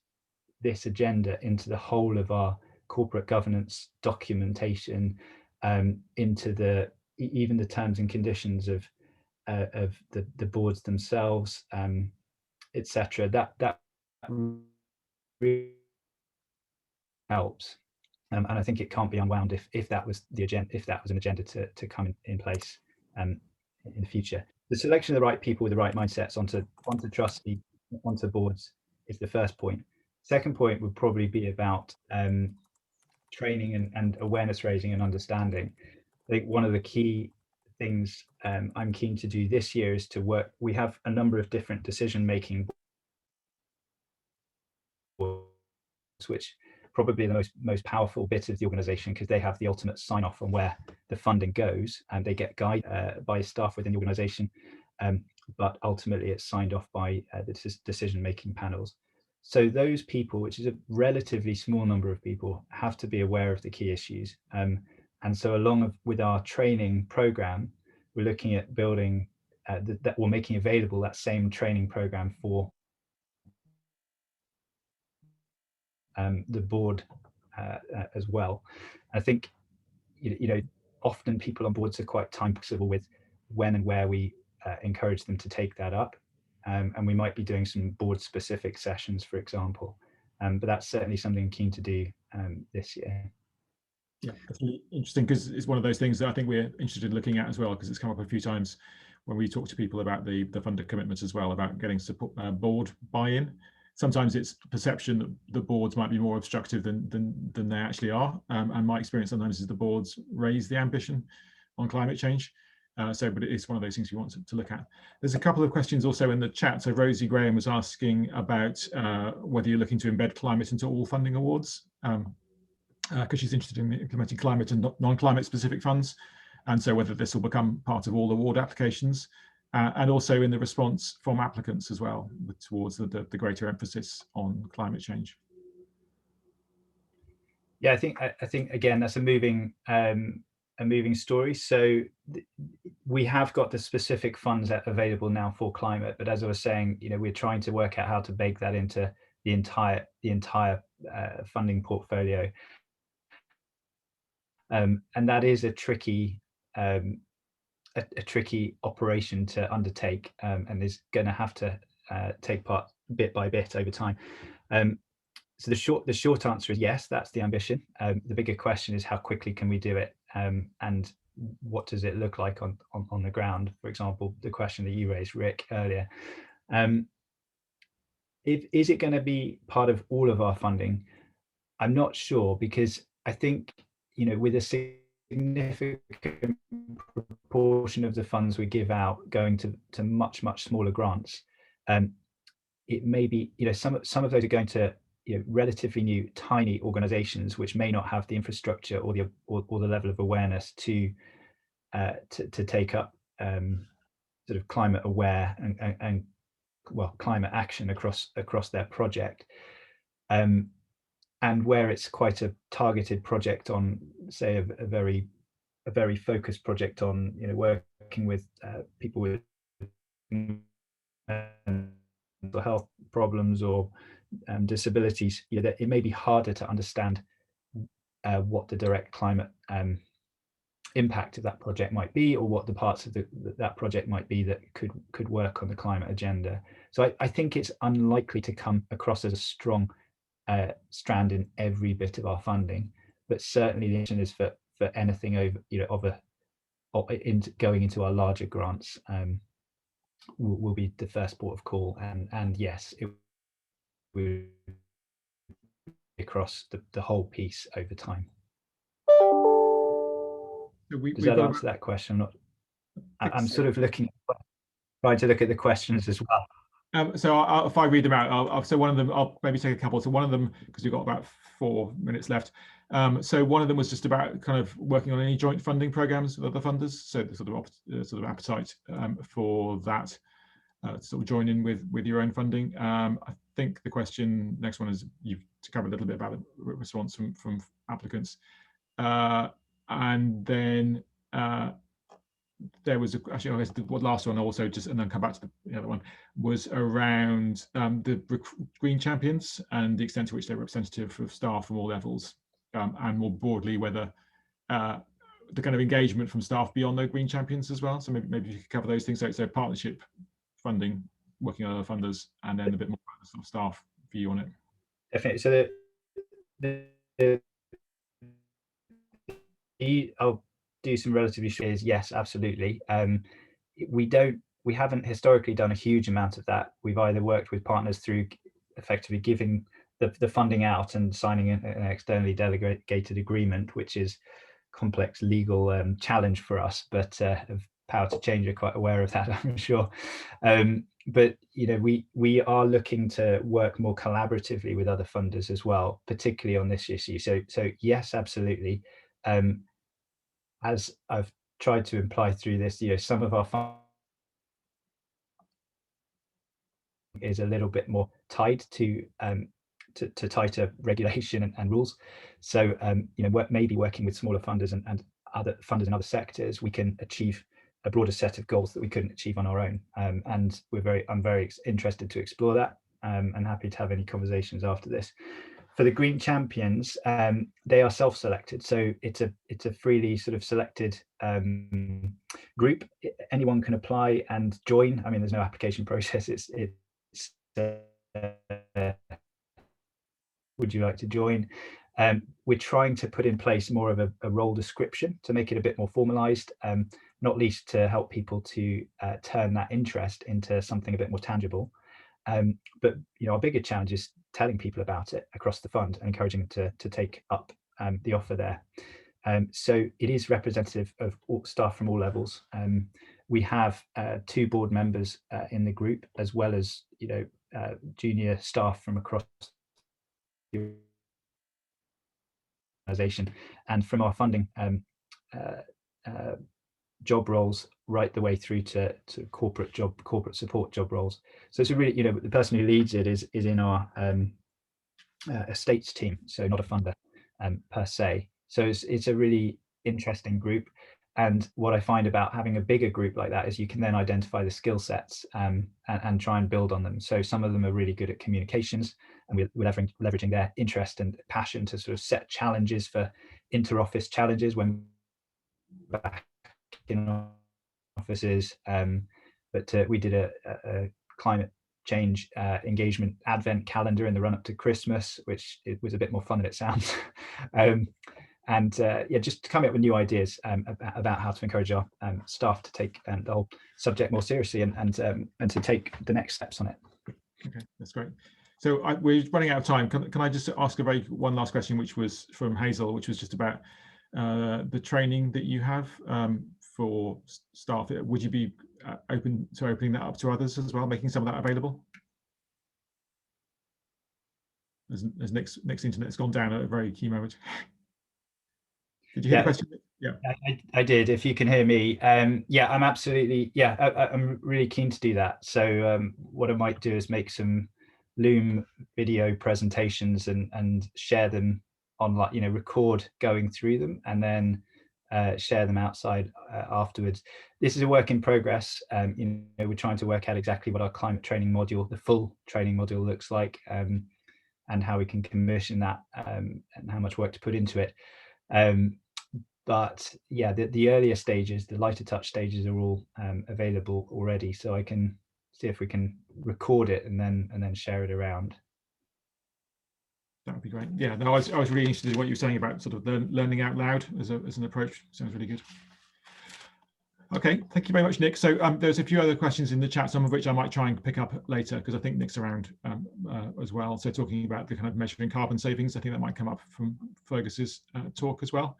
agenda into the whole of our corporate governance documentation, into even the terms and conditions of the boards themselves, etc., that really helps. And I think it can't be unwound if that was the agenda, if that was an agenda to come in place in the future. The selection of the right people with the right mindsets onto trustees, onto boards the first point. Second point would probably be about training and awareness raising and understanding. I think one of the key things I'm keen to do this year is to work. We have a number of different decision-making boards, which probably the most powerful bit of the organization, because they have the ultimate sign-off on where the funding goes, and they get guided by staff within the organization, but ultimately it's signed off by the decision-making panels. So those people, which is a relatively small number of people, have to be aware of the key issues. And so along with our training program, we're looking at building that we're making available that same training program for the board as well. I think, you know, often people on boards are quite time flexible with when and where we encourage them to take that up. And we might be doing some board specific sessions, for example. But that's certainly something I'm keen to do this year. Yeah, that's really interesting, because it's one of those things that I think we're interested in looking at as well, because it's come up a few times when we talk to people about the funder commitments as well, about getting support, board buy-in. Sometimes it's perception that the boards might be more obstructive than they actually are, and my experience sometimes is the boards raise the ambition on climate change. But it's one of those things we want to look at. There's a couple of questions also in the chat. So Rosie Graham was asking about whether you're looking to embed climate into all funding awards, because she's interested in implementing climate and non-climate specific funds, and so whether this will become part of all award applications, and also in the response from applicants as well, towards the greater emphasis on climate change. Yeah, I think again that's a moving story. So we have got the specific funds available now for climate, but as I was saying, you know, we're trying to work out how to bake that into the entire funding portfolio. And that is a tricky operation to undertake, and is going to have to take part bit by bit over time. So the short answer is yes, that's the ambition. The bigger question is how quickly can we do it, and what does it look like on the ground? For example, the question that you raised, Rick, earlier. Is it going to be part of all of our funding? I'm not sure, because I think, you know, with a significant proportion of the funds we give out going to much smaller grants, it may be, you know, some of those are going to, you know, relatively new tiny organizations which may not have the infrastructure or the level of awareness to take up sort of climate aware and well, climate action across their project, and where it's quite a targeted project on, say, a very focused project on, you know, working with people with mental health problems or disabilities. You know, that it may be harder to understand what the direct climate impact of that project might be, or what the parts of that project might be that could work on the climate agenda. So I think it's unlikely to come across as a strong strand in every bit of our funding, but certainly the intention is for anything over, you know, going into our larger grants will be the first port of call, and yes, it will across the whole piece over time. Does that answer that question? I'm sort of trying to look at the questions as well. So if I read them out, so one of them, I'll maybe take a couple. So one of them, because we've got about 4 minutes left. So one of them was just about kind of working on any joint funding programs with other funders. So the sort of appetite for that, sort of join in with your own funding. I think the next one is you've covered a little bit about the response from applicants, and then. There was actually, I guess the last one also, just and then come back to the other one, was around the Green Champions and the extent to which they're representative of staff from all levels, and more broadly whether the kind of engagement from staff beyond the Green Champions as well. So maybe you could cover those things. So partnership funding, working on other funders, and then a bit more about the sort of staff view on it. Definitely. So I'll do some relatively short. Yes, absolutely. We haven't historically done a huge amount of that. We've either worked with partners through effectively giving the funding out and signing an externally delegated agreement, which is complex legal challenge for us, but of Power to Change are quite aware of that, I'm sure. But we are looking to work more collaboratively with other funders as well, particularly on this issue. So yes, absolutely. As I've tried to imply through this, some of our funding is a little bit more tied to tighter regulation and rules. So maybe working with smaller funders and other funders in other sectors, we can achieve a broader set of goals that we couldn't achieve on our own. And I'm very interested to explore that, and happy to have any conversations after this. For the Green Champions, they are self-selected, so it's a freely sort of selected group. Anyone can apply and join. I mean, there's no application process. It's would you like to join? We're trying to put in place more of a role description to make it a bit more formalized, not least to help people to turn that interest into something a bit more tangible. But our bigger challenge is telling people about it across the fund and encouraging them to take up the offer there. So it is representative of all staff from all levels. We have 2 board members in the group, as well as junior staff from across the organisation, and from our funding job roles right the way through to corporate support job roles. So it's a really, the person who leads it is in our estates team, so not a funder per se. So it's a really interesting group. And what I find about having a bigger group like that is you can then identify the skill sets and try and build on them. So some of them are really good at communications, and we're leveraging their interest and passion to sort of set challenges for inter-office challenges when back in offices. But we did a climate change engagement advent calendar in the run-up to Christmas, which it was a bit more fun than it sounds. And just coming up with new ideas about how to encourage our staff to take the whole subject more seriously and to take the next steps on it. Okay, that's great. So we're running out of time. Can I just ask one last question, which was from Hazel, which was just about the training that you have for staff. Would you be open to opening that up to others as well, making some of that available? As Nick's internet's gone down at a very key moment. Did you hear the question? Yeah, I did. If you can hear me, I'm absolutely, I'm really keen to do that. So what I might do is make some Loom video presentations and share them online, record going through them and then share them outside afterwards. This is a work in progress. We're trying to work out exactly what our climate training module, the full training module, looks like, and how we can commission that, and how much work to put into it. But yeah, the earlier stages, the lighter touch stages, are all available already. So I can see if we can record it and then share it around. That would be great. Yeah, no, I was really interested in what you were saying about sort of learning out loud as an approach. Sounds really good. Okay, thank you very much, Nick. So there's a few other questions in the chat, some of which I might try and pick up later because I think Nick's around as well. So talking about the kind of measuring carbon savings, I think that might come up from Fergus's talk as well.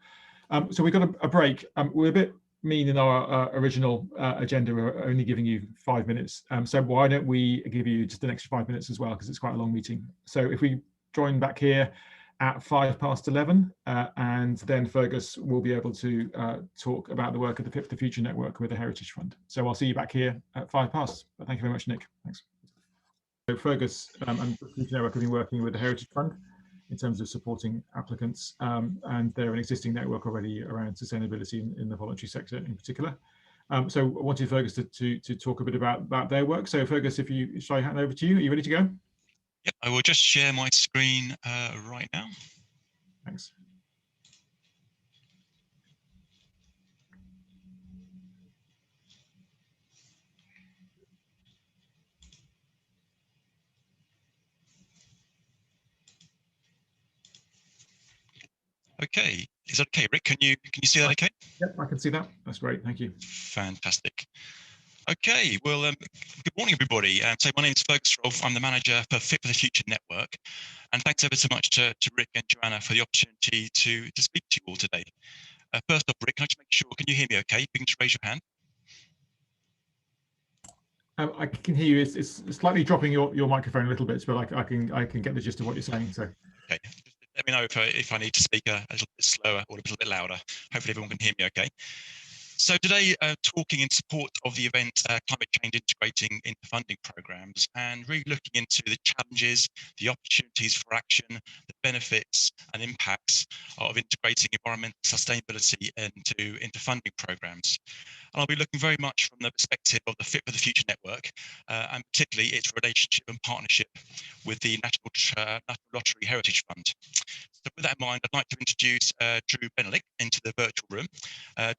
So we've got a break. We're a bit mean in our original agenda. We're only giving you 5 minutes. So why don't we give you just an extra 5 minutes as well, because it's quite a long meeting. So if we join back here at 11:05, and then Fergus will be able to talk about the work of the Fit for the Future Network with the Heritage Fund. So I'll see you back here at 5:05. But thank you very much, Nick. Thanks. So Fergus and the Future Network have been working with the Heritage Fund in terms of supporting applicants, and they're an existing network already around sustainability in the voluntary sector in particular. So I wanted Fergus to talk a bit about their work. So Fergus, shall I hand over to you? Are you ready to go? Yep, I will just share my screen right now. Thanks. Okay, is that okay, Rick? Can you see that okay? Yep, I can see that. That's great. Thank you. Fantastic. Okay, well, good morning, everybody. So my name is Fergus Rolfe. I'm the manager for Fit for the Future Network. And thanks ever so much to Rick and Joanna for the opportunity to speak to you all today. First off, Rick, can I just make sure, can you hear me okay? You can just raise your hand. I can hear you. It's slightly dropping your microphone a little bit, but I can get the gist of what you're saying. So okay, just let me know if I need to speak a little bit slower or a little bit louder. Hopefully everyone can hear me okay. So today, talking in support of the event, Climate Change Integrating into Funding Programs, and really looking into the challenges, the opportunities for action, the benefits and impacts of integrating environmental sustainability into funding programs. And I'll be looking very much from the perspective of the Fit for the Future Network, and particularly its relationship and partnership with the National Lottery Heritage Fund. So with that in mind, I'd like to introduce Drew Benelick into the virtual room.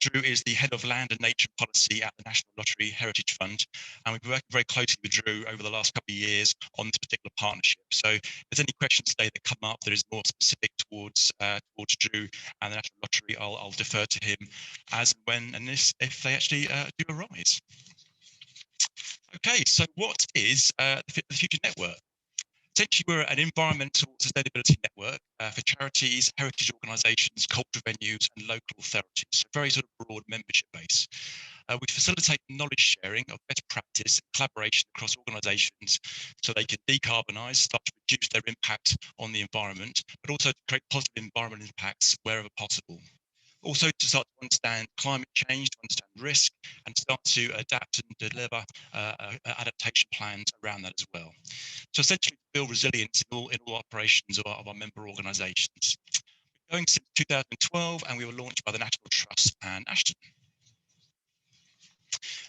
Drew is the Head of Land and Nature Policy at the National Lottery Heritage Fund, and we've been working very closely with Drew over the last couple of years on this particular partnership. So if there's any questions today that come up that is more specific towards Drew and the National Lottery, I'll defer to him as and when and if they actually do arise. Okay, so what is the Fit for the Future Network? Essentially, we're an environmental sustainability network for charities, heritage organisations, cultural venues and local authorities, so very sort of broad membership base. We facilitate knowledge sharing of best practice and collaboration across organisations so they can decarbonise, start to reduce their impact on the environment, but also to create positive environmental impacts wherever possible. Also to start to understand climate change, to understand risk, and start to adapt and deliver adaptation plans around that as well. So essentially to build resilience in all operations of our member organisations. We're going since 2012 and we were launched by the National Trust and Ashton.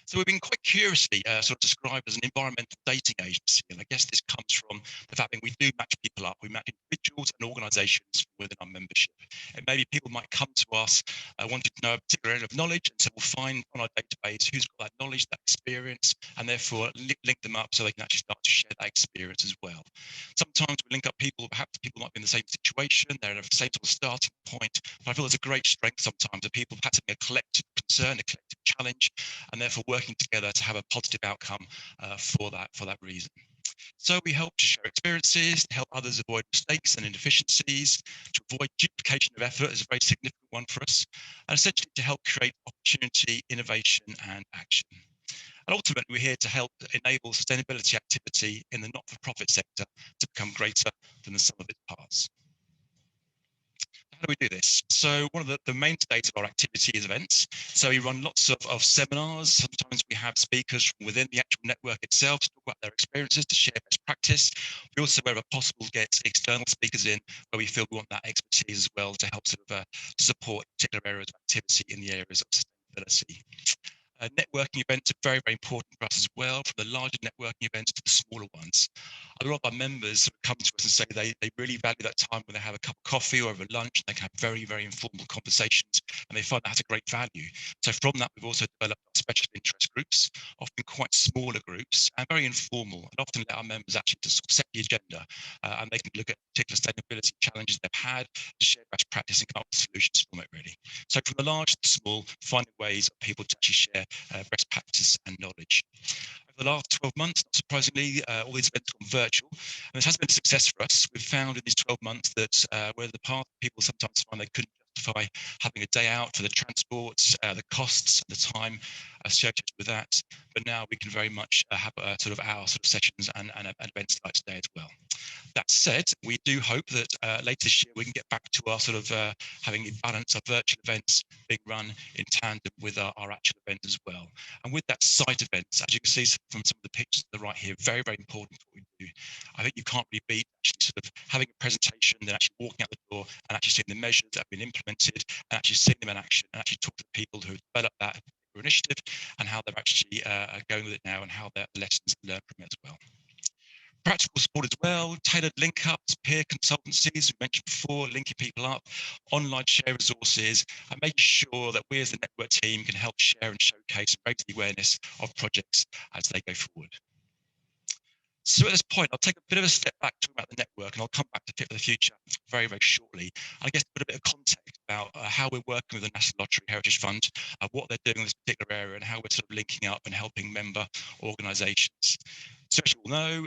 So we've been quite curiously sort of described as an environmental dating agency, and I guess this comes from the fact that we do match people up. We match individuals and organisations within our membership. And maybe people might come to us wanting to know a particular area of knowledge, and so we'll find on our database who's got that knowledge, that experience, and therefore link them up so they can actually start to share that experience as well. Sometimes we link up people, perhaps people might be in the same situation, they're at the same sort of starting point, but I feel there's a great strength sometimes of people perhaps having a collective concern, a collective challenge, and therefore working together to have a positive outcome for that reason. So we help to share experiences, to help others avoid mistakes and inefficiencies, to avoid duplication of effort is a very significant one for us, and essentially to help create opportunity, innovation and action. And ultimately, we're here to help enable sustainability activity in the not-for-profit sector to become greater than the sum of its parts. How do we do this? So one of the mainstays of our activity is events. So we run lots of seminars. Sometimes we have speakers from within the actual network itself to talk about their experiences, to share best practice. We also, wherever possible, get external speakers in where we feel we want that expertise as well to help sort of to support particular areas of activity in the areas of sustainability. Networking events are very, very important for us as well, from the larger networking events to the smaller ones. A lot of our members come to us and say they really value that time when they have a cup of coffee or over lunch, and they can have very, very informal conversations, and they find that has a great value. So from that, we've also developed special interest groups, often quite smaller groups and very informal, and often let our members actually to sort of set the agenda, and they can look at particular sustainability challenges they've had, to share best practice and come up with solutions from it really. So from the large to the small, finding ways of people to actually share best practice and knowledge. Over the last 12 months, not surprisingly, all these events have gone virtual, and this has been a success for us. We've found in these 12 months that where the past people sometimes find they couldn't justify having a day out for the transports, the costs, and the time associated with that, but now we can very much have sort of our sort of sessions and events like today as well. That said, we do hope that later this year we can get back to our sort of having in balance our virtual events being run in tandem with our actual event as well. And with that site events, as you can see from some of the pictures to the right here, very, very important for what we do. I think you can't really beat actually sort of having a presentation, then actually walking out the door and actually seeing the measures that have been implemented and actually seeing them in action and actually talk to the people who have developed that initiative and how they're actually going with it now and how the lessons learned from it as well. Practical support as well, tailored link ups, peer consultancies, we mentioned before, linking people up, online share resources, and making sure that we as the network team can help share and showcase and raise the awareness of projects as they go forward. So at this point, I'll take a bit of a step back talking about the network, and I'll come back to Fit for the Future very, very shortly. I guess to put a bit of context about how we're working with the National Lottery Heritage Fund, what they're doing in this particular area, and how we're sort of linking up and helping member organisations. So as you all know,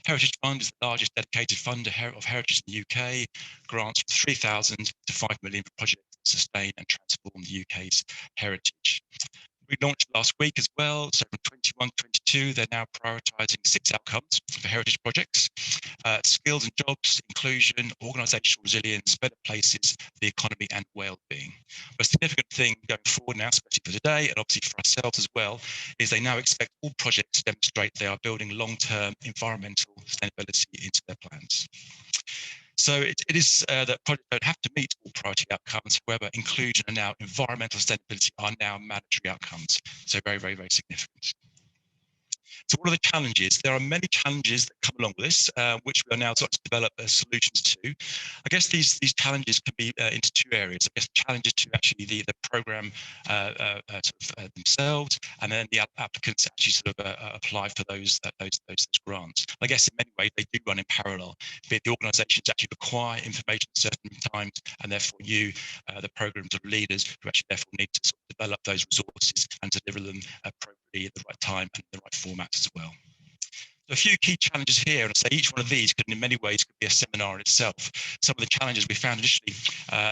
Heritage Fund is the largest dedicated fund of heritage in the UK, grants from 3,000 to 5 million for projects that sustain and transform the UK's heritage. We launched last week as well, so from 21 to 22, they're now prioritising 6 outcomes for heritage projects: skills and jobs, inclusion, organisational resilience, better places, the economy and well-being. A significant thing going forward now, especially for today, and obviously for ourselves as well, is they now expect all projects to demonstrate they are building long-term environmental sustainability into their plans. So it is that projects don't have to meet all priority outcomes. However, inclusion and now environmental sustainability are now mandatory outcomes. So very, very, very significant. So what are the challenges? There are many challenges that come along with this, which we are now starting to develop solutions to. I guess these challenges can be into 2 areas. I guess challenges to actually the program themselves, and then the applicants actually sort of apply for those grants. I guess in many ways they do run in parallel. The organisations actually require information at certain times, and therefore you, the programs of leaders, who actually therefore need to sort of develop those resources and deliver them appropriately at the right time and in the right formats as well. So a few key challenges here, and I say each one of these could in many ways could be a seminar in itself. Some of the challenges we found initially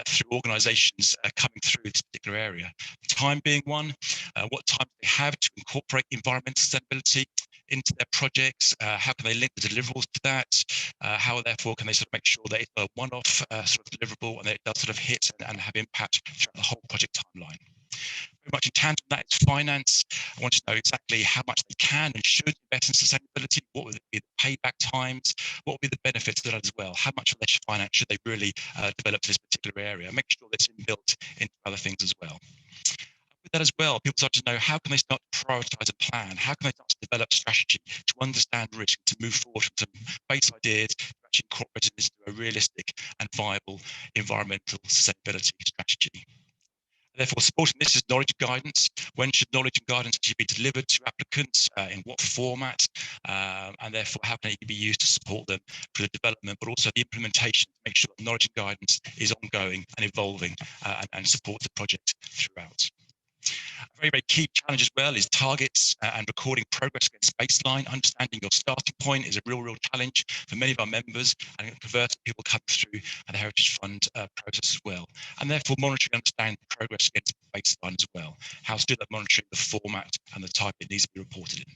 through organisations coming through this particular area. Time being one, what time do they have to incorporate environmental sustainability into their projects? How can they link the deliverables to that? How therefore can they sort of make sure that it's a one-off sort of deliverable and that it does sort of hit and have impact throughout the whole project timeline? Very much in tandem with that is finance. I want to know exactly how much they can and should invest in sustainability. What would be the payback times? What would be the benefits of that as well? How much of their finance should they really develop to this particular area? Make sure that's inbuilt into other things as well. With that as well, people start to know how can they start to prioritise a plan? How can they start to develop strategy to understand risk, to move forward from some base ideas to actually incorporate this into a realistic and viable environmental sustainability strategy. Therefore, supporting this is knowledge and guidance. When should knowledge and guidance actually be delivered to applicants? In what format? And therefore, how can it be used to support them for the development, but also the implementation to make sure that knowledge and guidance is ongoing and evolving and support the project throughout. A very, very key challenge as well is targets and recording progress against baseline. Understanding your starting point is a real challenge for many of our members, and converting people come through the Heritage Fund process as well. And therefore monitoring and understanding the progress against baseline as well. How to do that monitoring, the format and the type it needs to be reported in.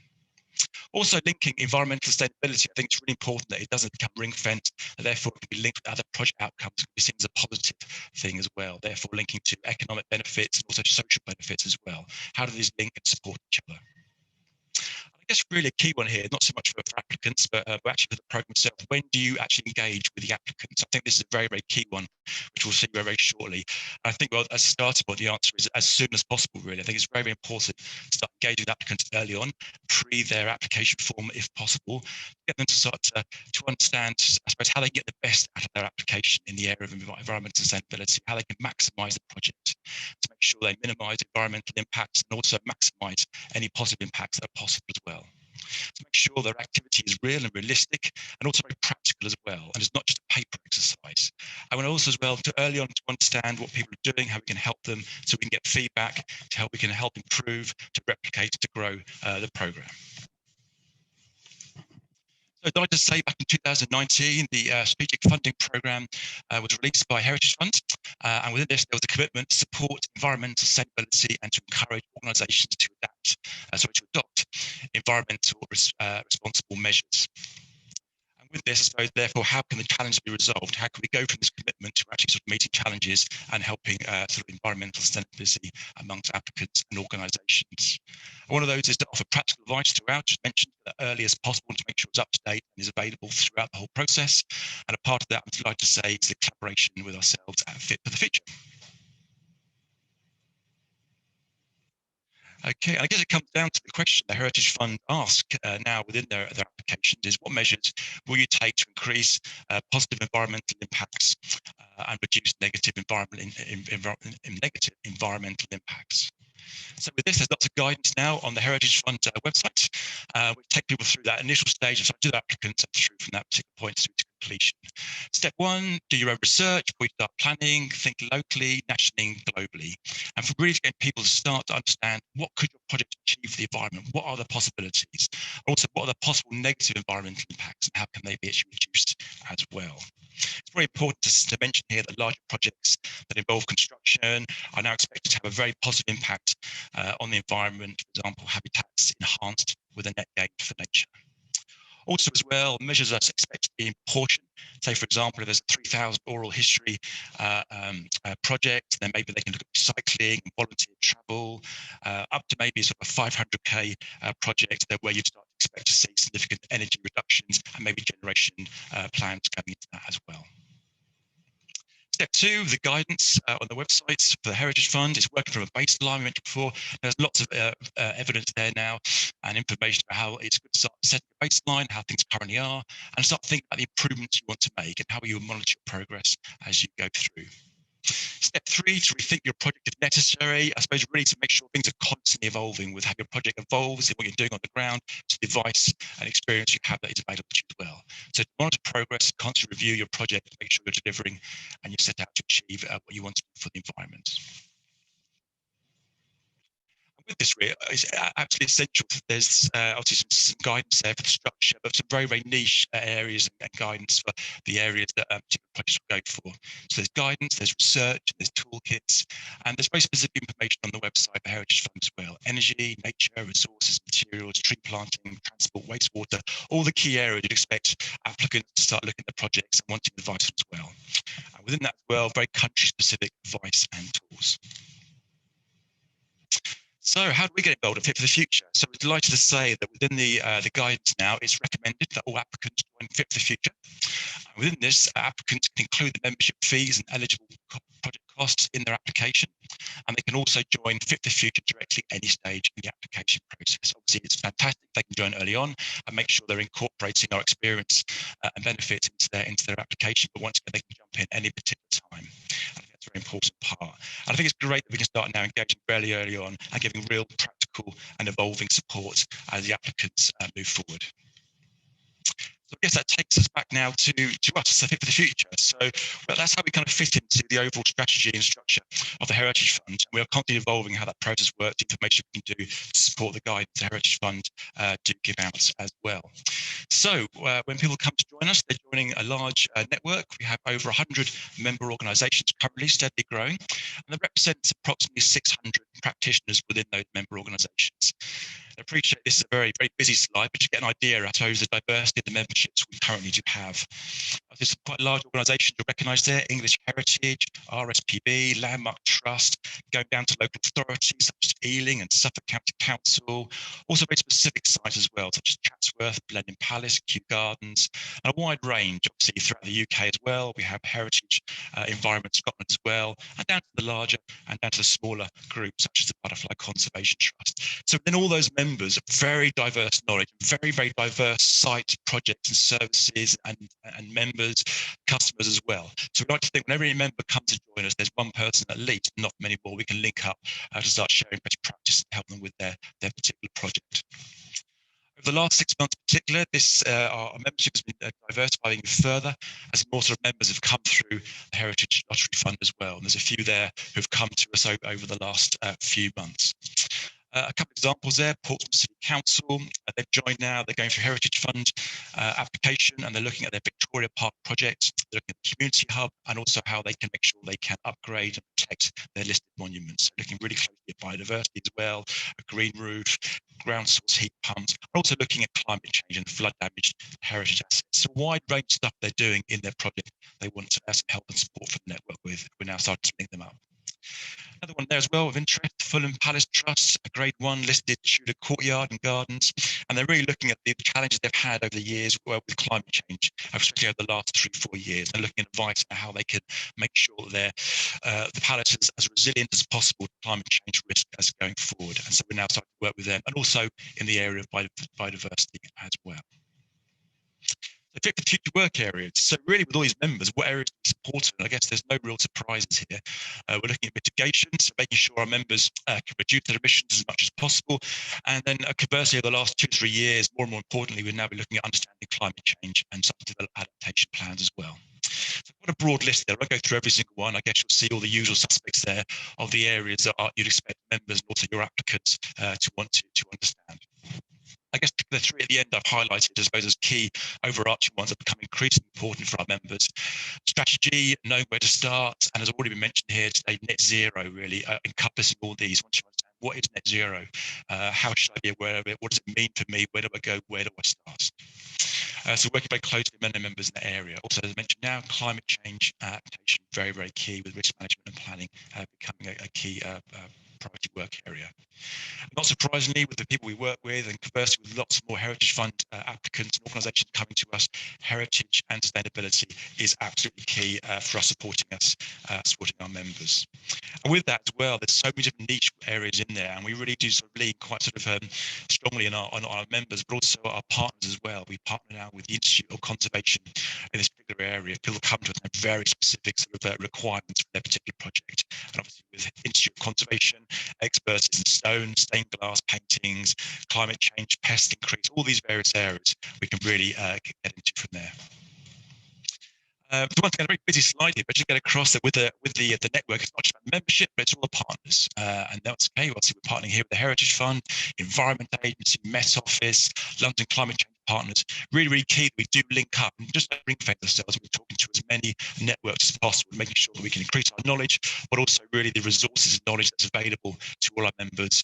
Also linking environmental sustainability, I think it's really important that it doesn't become ring-fenced, and therefore it can be linked with other project outcomes, can be seen as a positive thing as well, therefore linking to economic benefits and also social benefits as well. How do these link and support each other? I guess really a key one here, not so much for applicants, but actually for the program itself. When do you actually engage with the applicants? I think this is a very, very key one, which we'll see very, very shortly. And I think, well, as a starting point, the answer is as soon as possible, really. I think it's very, very important to start engaging with applicants early on, pre their application form, if possible, get them to start to understand, I suppose, how they get the best out of their application in the area of environmental sustainability, how they can maximise the project to make sure they minimise environmental impacts and also maximise any positive impacts that are possible as well. To make sure their activity is real and realistic and also very practical as well, and it's not just a paper exercise. I want also as well to early on to understand what people are doing, how we can help them, so we can get feedback, to help we can help improve, to replicate, to grow the programme. So I'd like to say back in 2019, the strategic funding programme was released by Heritage Fund, and within this there was a commitment to support environmental sustainability and to encourage organisations to adopt environmental responsible measures. And with this, I suppose, therefore, how can the challenge be resolved? How can we go from this commitment to actually sort of meeting challenges and helping sort of environmental sustainability amongst applicants and organisations? One of those is to offer practical advice throughout, just mentioned as early as possible to make sure it's up to date and is available throughout the whole process. And a part of that, I'm delighted to say, is the collaboration with ourselves at Fit for the Future. Okay, I guess it comes down to the question the Heritage Fund ask now within their applications is what measures will you take to increase positive environmental impacts and reduce negative environmental impacts. So with this, there's lots of guidance now on the Heritage Fund website, which take people through that initial stage of do the applicants through from that particular point through to completion. Step 1, do your own research before you start planning, think locally, nationally, globally. And for really getting people to start to understand what could your project achieve for the environment, what are the possibilities, also what are the possible negative environmental impacts and how can they be actually reduced as well. It's very important to mention here that larger projects that involve construction are now expected to have a very positive impact on the environment, for example, habitats enhanced with a net gain for nature. Also as well, measures are expected to be in proportion. Say, for example, if there's a 3,000 oral history project, then maybe they can look at recycling, volunteer travel, up to maybe sort of a 500k project where you'd start to expect to see significant energy reductions and maybe generation plans coming into that as well. Step 2, the guidance on the websites for the Heritage Fund is working from a baseline we mentioned before. There's lots of evidence there now and information about how it's good to start setting a baseline, how things currently are, and start thinking about the improvements you want to make and how you monitor your progress as you go through. Step 3, to rethink your project if necessary. I suppose really to make sure things are constantly evolving with how your project evolves and what you're doing on the ground to the advice and experience you have that is available to you as well. So to monitor progress, constantly review your project, make sure you're delivering and you've set out to achieve what you want to do for the environment. With this, it's absolutely essential. There's obviously some guidance there for the structure, but some very, very niche areas and guidance for the areas that particular projects will go for. So there's guidance, there's research, there's toolkits, and there's very specific information on the website for Heritage Fund as well. Energy, nature, resources, materials, tree planting, transport, wastewater, all the key areas you'd expect applicants to start looking at the projects and wanting advice as well. And within that as well, very country-specific advice and tools. So how do we get involved in Fit for the Future? So we're delighted to say that within the guidance now, it's recommended that all applicants join Fit for the Future. And within this, applicants can include the membership fees and eligible project costs in their application. And they can also join Fit for the Future directly at any stage in the application process. Obviously, it's fantastic they can join early on and make sure they're incorporating our experience and benefits into their application. But once again, they can jump in any particular time. I think that's a very important part. And I think it's great that we can start now engaging fairly early on and giving real practical and evolving support as the applicants move forward. So I guess that takes us back now to us, so Fit for the Future. So that's how we kind of fit into the overall strategy and structure of the Heritage Fund. And we are constantly evolving how that process works, information we can do to support the guidance the Heritage Fund do give out as well. So when people come to join us, they're joining a large network. We have over 100 member organisations currently steadily growing, and that represents approximately 600 practitioners within those member organisations. I appreciate this is a very, very busy slide, but you get an idea, I suppose, the diversity of the memberships we currently do have. There's some quite large organisations you'll recognise there: English Heritage, RSPB, Landmark Trust, going down to local authorities such as Ealing and Suffolk County Council, also very specific sites as well, such as Chatsworth, Blenheim Palace, Kew Gardens, and a wide range, obviously, throughout the UK as well. We have Heritage Environment Scotland as well, and down to the larger and down to the smaller groups, such as the Butterfly Conservation Trust. So within all those members, very diverse knowledge, very, very diverse sites, projects and services and members, customers as well. So we like to think whenever any member comes to join us, there's one person at least, not many more, we can link up to start sharing best practice and help them with their particular project. Over the last 6 months in particular, our membership has been diversifying further as more sort of members have come through the Heritage Lottery Fund as well. And there's a few there who've come to us over the last few months. A couple of examples there: Portsmouth City Council, they've joined now, they're going through Heritage Fund application, and they're looking at their Victoria Park project, they're looking at the community hub, and also how they can make sure they can upgrade and protect their listed monuments. So looking really closely at biodiversity as well, a green roof, ground source heat pumps, and also looking at climate change and flood damaged heritage assets. So a wide range of stuff they're doing in their project they want to have some help and support from the network with. We're now starting to link them up. Another one there as well of interest, Fulham Palace Trust, a grade 1 listed Tudor courtyard and gardens, and they're really looking at the challenges they've had over the years with climate change, especially over the last 3-4 years. They're looking at advice on how they can make sure that the palace is as resilient as possible to climate change risk as going forward. And so we're now starting to work with them, and also in the area of biodiversity as well. So fit for the future work areas. So really with all these members, what areas are important? I guess there's no real surprises here. We're looking at mitigation, so making sure our members can reduce their emissions as much as possible. And then conversely, over the last 2 to 3 years, more and more importantly, we'll now be looking at understanding climate change and some develop adaptation plans as well. So quite a broad list there. I won't go through every single one. I guess you'll see all the usual suspects there of the areas that you'd expect members and also your applicants to want to understand. I guess the 3 at the end I've highlighted, I suppose, as key overarching ones that become increasingly important for our members. Strategy, knowing where to start, and as already been mentioned here today, net zero really encompassing all these. Once you understand what is net zero, how should I be aware of it, what does it mean for me, where do I go, where do I start? So working very closely with members in that area. Also, as I mentioned now, climate change adaptation, very, very key with risk management and planning becoming a key priority work area. Not surprisingly, with the people we work with, and conversely with lots more Heritage Fund applicants and organisations coming to us, heritage and sustainability is absolutely key for us supporting our members. And with that as well, there's so many different niche areas in there, and we really do sort of lean quite strongly on our members, but also our partners as well. We partner now with the Institute of Conservation in this particular area. People come to us and have very specific requirements for their particular project, and obviously with Institute of Conservation, experts in stone, stained glass, paintings, climate change, pest increase, all these various areas we can really get into from there. Once again, a very busy slide here, but just get across that with the network, it's not just about membership, but it's all the partners. And that's okay. Obviously, we're partnering here with the Heritage Fund, Environment Agency, Met Office, London Climate Change Partners. Really, really key that we do link up and just ring fence ourselves. We're talking to as many networks as possible, making sure that we can increase our knowledge, but also really the resources and knowledge that's available to all our members,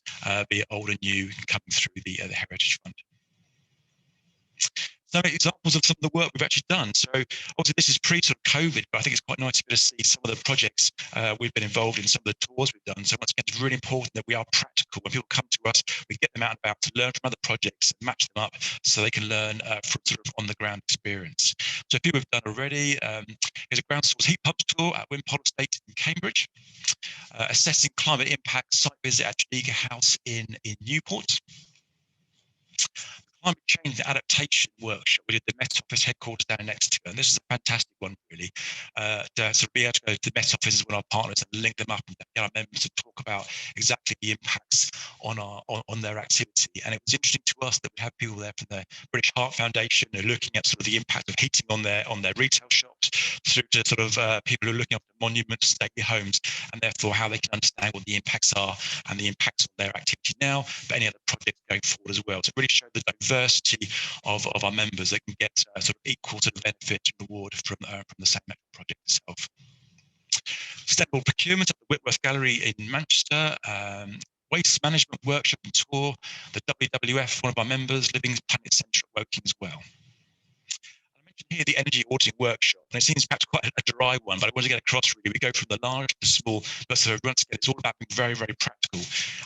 be it old and new, coming through the Heritage Fund. Some examples of some of the work we've actually done. So obviously this is pre-COVID, but I think it's quite nice to be able to see some of the projects we've been involved in, some of the tours we've done. So once again, it's really important that we are practical. When people come to us, we get them out and about to learn from other projects, match them up so they can learn from on-the-ground experience. So a few we've done already. Here's a ground source heat pump tour at Wimpole Estate in Cambridge. Assessing climate impact site visit at Geneva House in Newport. Climate change and adaptation workshop we did the Met Office headquarters down next to, and this is a fantastic one really. To sort of be able to go to the Met Office as one of our partners and link them up and get our members to talk about exactly the impacts on their activity. And it was interesting to us that we had people there from the British Heart Foundation who are looking at sort of the impact of heating on their retail shops, through to sort of people who are looking after monuments, stately homes, and therefore how they can understand what the impacts are and the impacts on their activity now, but any other projects going forward as well. To really show the diversity of our members that can get sort of equal sort of benefit and reward from the same project itself. Sustainable procurement at the Whitworth Gallery in Manchester. Waste management workshop and tour. The WWF, one of our members, living Planet Centre at Woking as well. Here, the energy auditing workshop, and it seems perhaps quite a dry one, but I want to get across really. We go from the large to the small, but so once again, it's all about being very, very practical.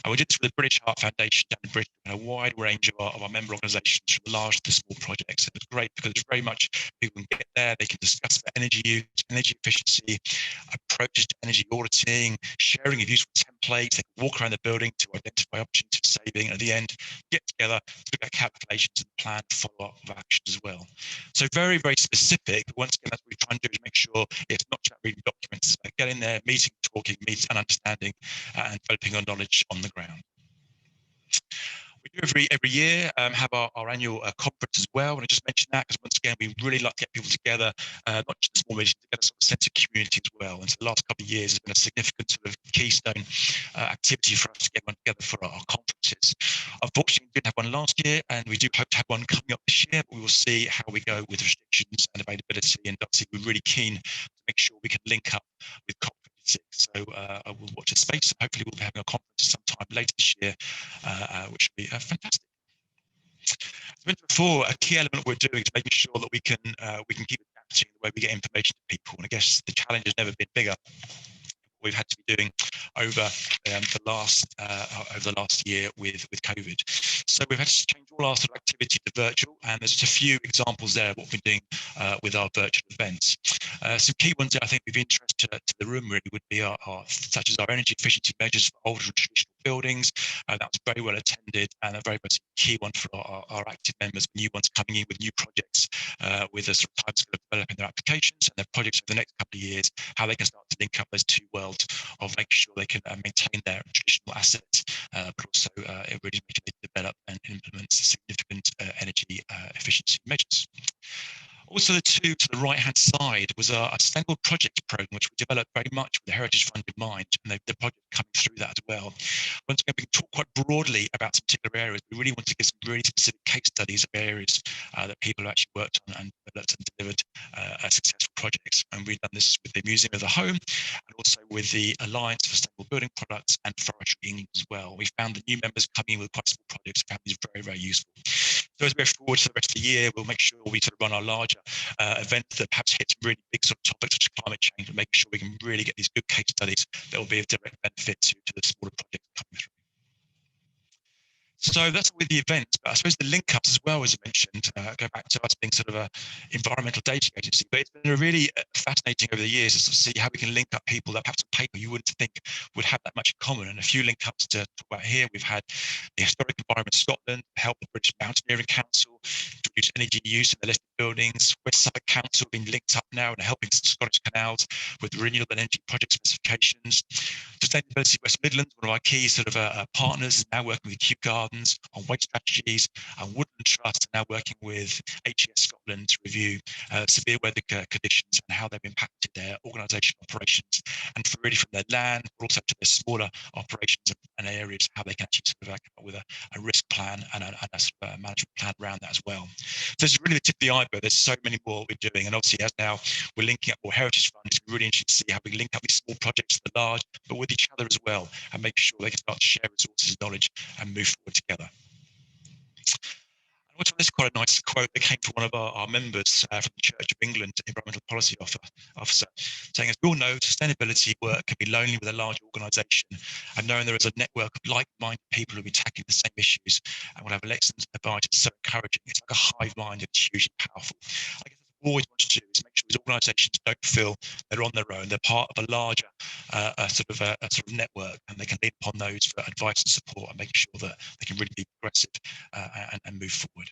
And we did this with the British Heart Foundation down in Britain, and a wide range of our member organisations, from the large to the small projects. It was great because it's very much people can get there, they can discuss their energy use, energy efficiency, approaches to energy auditing, sharing of useful templates. They can walk around the building to identify opportunities for saving, and at the end, get together, look at calculations and plan follow-up of actions as well. So very, very specific, but once again, that's what we try and do, is make sure it's not just reading documents, getting there, meeting, talking, and understanding, and developing our knowledge on the ground. We do every year have our annual conference as well, and I just mentioned that because once again we really like to get people together, not just small meetings, to get a sort of sense of community as well. And so the last couple of years has been a significant sort of keystone activity for us to get one together for our conferences. Unfortunately, we didn't have one last year, and we do hope to have one coming up this year, but we will see how we go with restrictions and availability. And obviously, we're really keen to make sure we can link up with conferences. So I will watch this space. Hopefully, we'll be having a conference sometime later this year, which will be fantastic. As mentioned before, a key element we're doing is making sure that we can keep adapting the way we get information to people. And I guess the challenge has never been bigger. We've had to be doing over the last year with COVID. So we've had to change all our sort of activity to virtual, and there's just a few examples there of what we've been doing with our virtual events. Some key ones that I think of interest to the room really would be such as our energy efficiency measures for older and traditional buildings. That was very well attended and a very, very key one for our active members, new ones coming in with new projects, with a sort of time scale of developing their applications and their projects for the next couple of years, how they can start to link up those two worlds of making sure they can maintain their traditional assets, but also really making they develop and implement significant energy efficiency measures. Also, the two to the right-hand side was a sustainable project program, which we developed very much with the Heritage Fund in mind, and the project coming through that as well. Once again, we can talk quite broadly about some particular areas. We really want to give some really specific case studies of areas that people have actually worked on and developed and delivered successful projects. And we've done this with the Museum of the Home and also with the Alliance for Sustainable Building Products and Forestry England as well. We found the new members coming in with quite small projects, found these very, very useful. So as we go forward to the rest of the year, we'll make sure we sort of run our larger events that perhaps hit some really big sort of topics such as climate change, and making sure we can really get these good case studies that will be of direct benefit to the smaller projects coming through. So that's with the events, but I suppose the link ups as well, as I mentioned, go back to us being sort of an environmental data agency, but it's been a really fascinating over the years to sort of see how we can link up people that perhaps on paper you wouldn't think would have that much in common. And a few link ups to talk about here. We've had the Historic Environment Scotland help the British Mountaineering Council to reduce energy use in the listed buildings. West Suffolk Council being linked up now and helping Scottish Canals with renewable energy project specifications. Sustainability West Midlands, one of our key sort of partners, is now working with Kew Gardens on waste strategies, and Woodland Trust are now working with HES Scotland to review severe weather conditions and how they've impacted their organisation operations, and for really from their land, but also to their smaller operations and areas, how they can actually sort of come up with a risk plan and a sort of management plan around that as well. So this is really the tip of the iceberg. There's so many more we're doing, and obviously as now we're linking up more heritage funds, it's really interesting to see how we link up these small projects to the large, but with each other as well, and make sure they can start to share resources, knowledge, and move forward together. I want to, this is quite a nice quote that came from one of our members from the Church of England Environmental Policy Officer, saying, as we all know, sustainability work can be lonely with a large organisation, and knowing there is a network of like-minded people who will be tackling the same issues and will have lessons advice is so encouraging. It's like a hive mind, it's hugely powerful. I guess what we always want to do is make sure these organisations don't feel they're on their own. They're part of a larger sort of network, and they can lean upon those for advice and support, and making sure that they can really be progressive and move forward.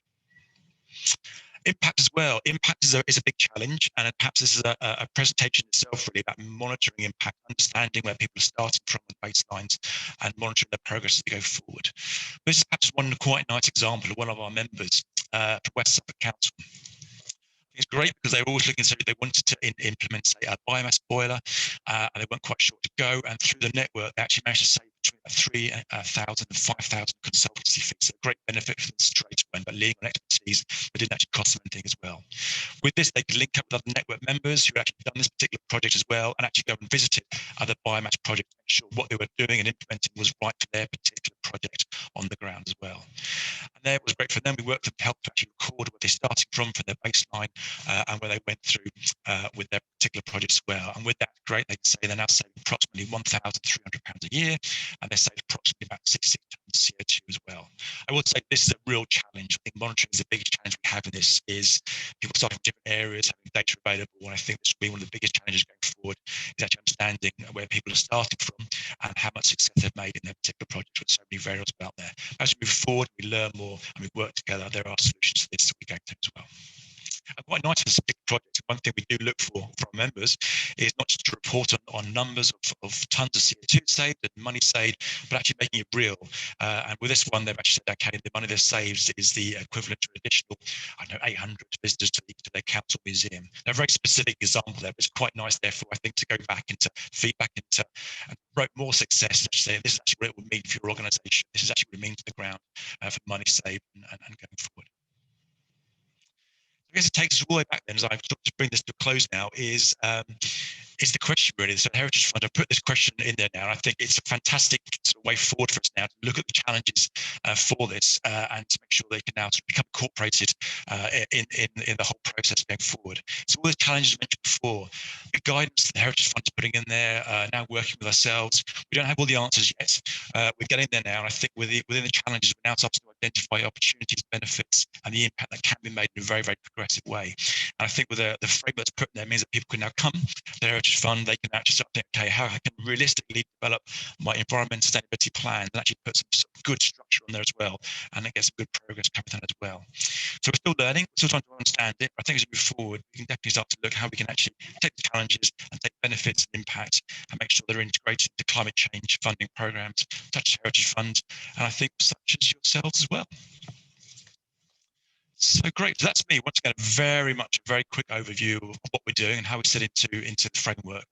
Impact as well. Impact is a big challenge, and perhaps this is a presentation itself really about monitoring impact, understanding where people are starting from the baselines, and monitoring their progress as we go forward. This is perhaps one quite nice example of one of our members from West Suffolk Council. It's great because they were always looking, so they wanted to implement, say, a biomass boiler, and they weren't quite sure to go. And through the network, they actually managed to save between 3,000 and 5,000 consultancy fees. So a great benefit for them straight away, but legal expertise, but didn't actually cost them anything as well. With this, they could link up with other network members who actually done this particular project as well, and actually go and visited other biomass projects, make sure what they were doing and implementing was right for their particular project on the ground as well. And there it was great for them. We worked with them to help to actually record where they're starting from for their baseline, and where they went through with their particular projects as well. And with that, great, they can say they're now saving approximately £1,300 a year, and they saved approximately about 66 tons of CO2 as well. I would say this is a real challenge. I think monitoring is the biggest challenge we have in this, is people starting from different areas, having data available, and I think this will be one of the biggest challenges going forward, is actually understanding where people are starting from and how much success they've made in their particular projects, with so many variables out there. As we move forward, we learn more and we work together, there are solutions to this that we go to as well. And quite nice as a big project, one thing we do look for from members is not just to report on numbers of tons of CO2 saved and money saved, but actually making it real. And with this one, they've actually said, okay, the money they've saved is the equivalent to an additional, I don't know, 800 visitors to their council museum. Now, a very specific example there, but it's quite nice, therefore, I think, to go back into feedback into and promote more success. Say, this is actually what it would mean for your organisation. This is actually what it means to the ground for money saved and going forward. I guess it takes us all the way back then, as I've started to bring this to a close now, is the question really. So Heritage Fund, I've put this question in there now, and I think it's a fantastic sort of way forward for us now to look at the challenges for this and to make sure they can now sort of become incorporated in the whole process going forward. So all the challenges mentioned before, the guidance that the Heritage Fund is putting in there, now working with ourselves, we don't have all the answers yet. We're getting there now, and I think within the challenges, we're now starting to identify opportunities, benefits, and the impact that can be made in a very, very progressive way. And I think with the frameworks put in there means that people can now come to the Heritage Fund, they can actually start thinking, okay, how I can realistically develop my environmental sustainability plan and actually put some good structure on there as well, and then get some good progress coming from that as well. So we're still learning, still trying to understand it. I think as we move forward, we can definitely start to look how we can actually take the challenges and take benefits and impacts and make sure they're integrated into climate change funding programs, such as Heritage Fund, and I think such as yourselves as well. So great. So that's me. Once again, very quick overview of what we're doing and how we sit into the framework.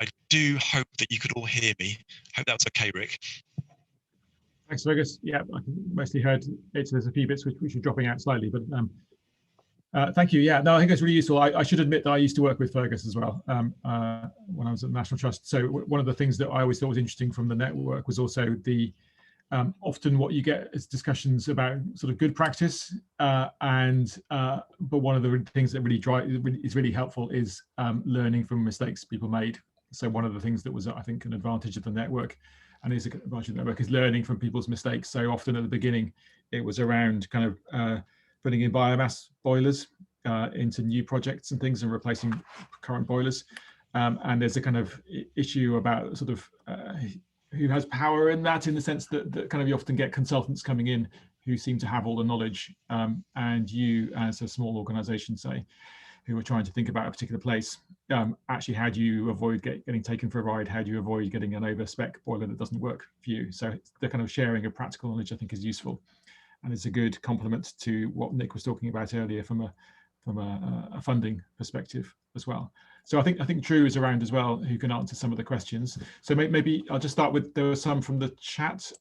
I do hope that you could all hear me. Hope that was okay, Rick. Thanks, Fergus. Yeah, I mostly heard it. There's a few bits which are dropping out slightly, but thank you. Yeah, no, I think it's really useful. I should admit that I used to work with Fergus as well when I was at the National Trust. So one of the things that I always thought was interesting from the network was also the often what you get is discussions about sort of good practice, but one of the things that is really helpful is learning from mistakes people made. So one of the things that was, I think, an advantage of the network, and is an advantage of the network, is learning from people's mistakes. So often at the beginning, it was around kind of putting in biomass boilers into new projects and things and replacing current boilers. And there's a kind of issue about sort of who has power in that, in the sense that kind of you often get consultants coming in who seem to have all the knowledge, and you as a small organization, say, who are trying to think about a particular place, actually how do you avoid getting taken for a ride? How do you avoid getting an over-spec boiler that doesn't work for you? So the kind of sharing of practical knowledge, I think, is useful, and it's a good complement to what Nick was talking about earlier from a funding perspective as well. So I think Drew is around as well, who can answer some of the questions. So maybe I'll just start with, there were some from the chat.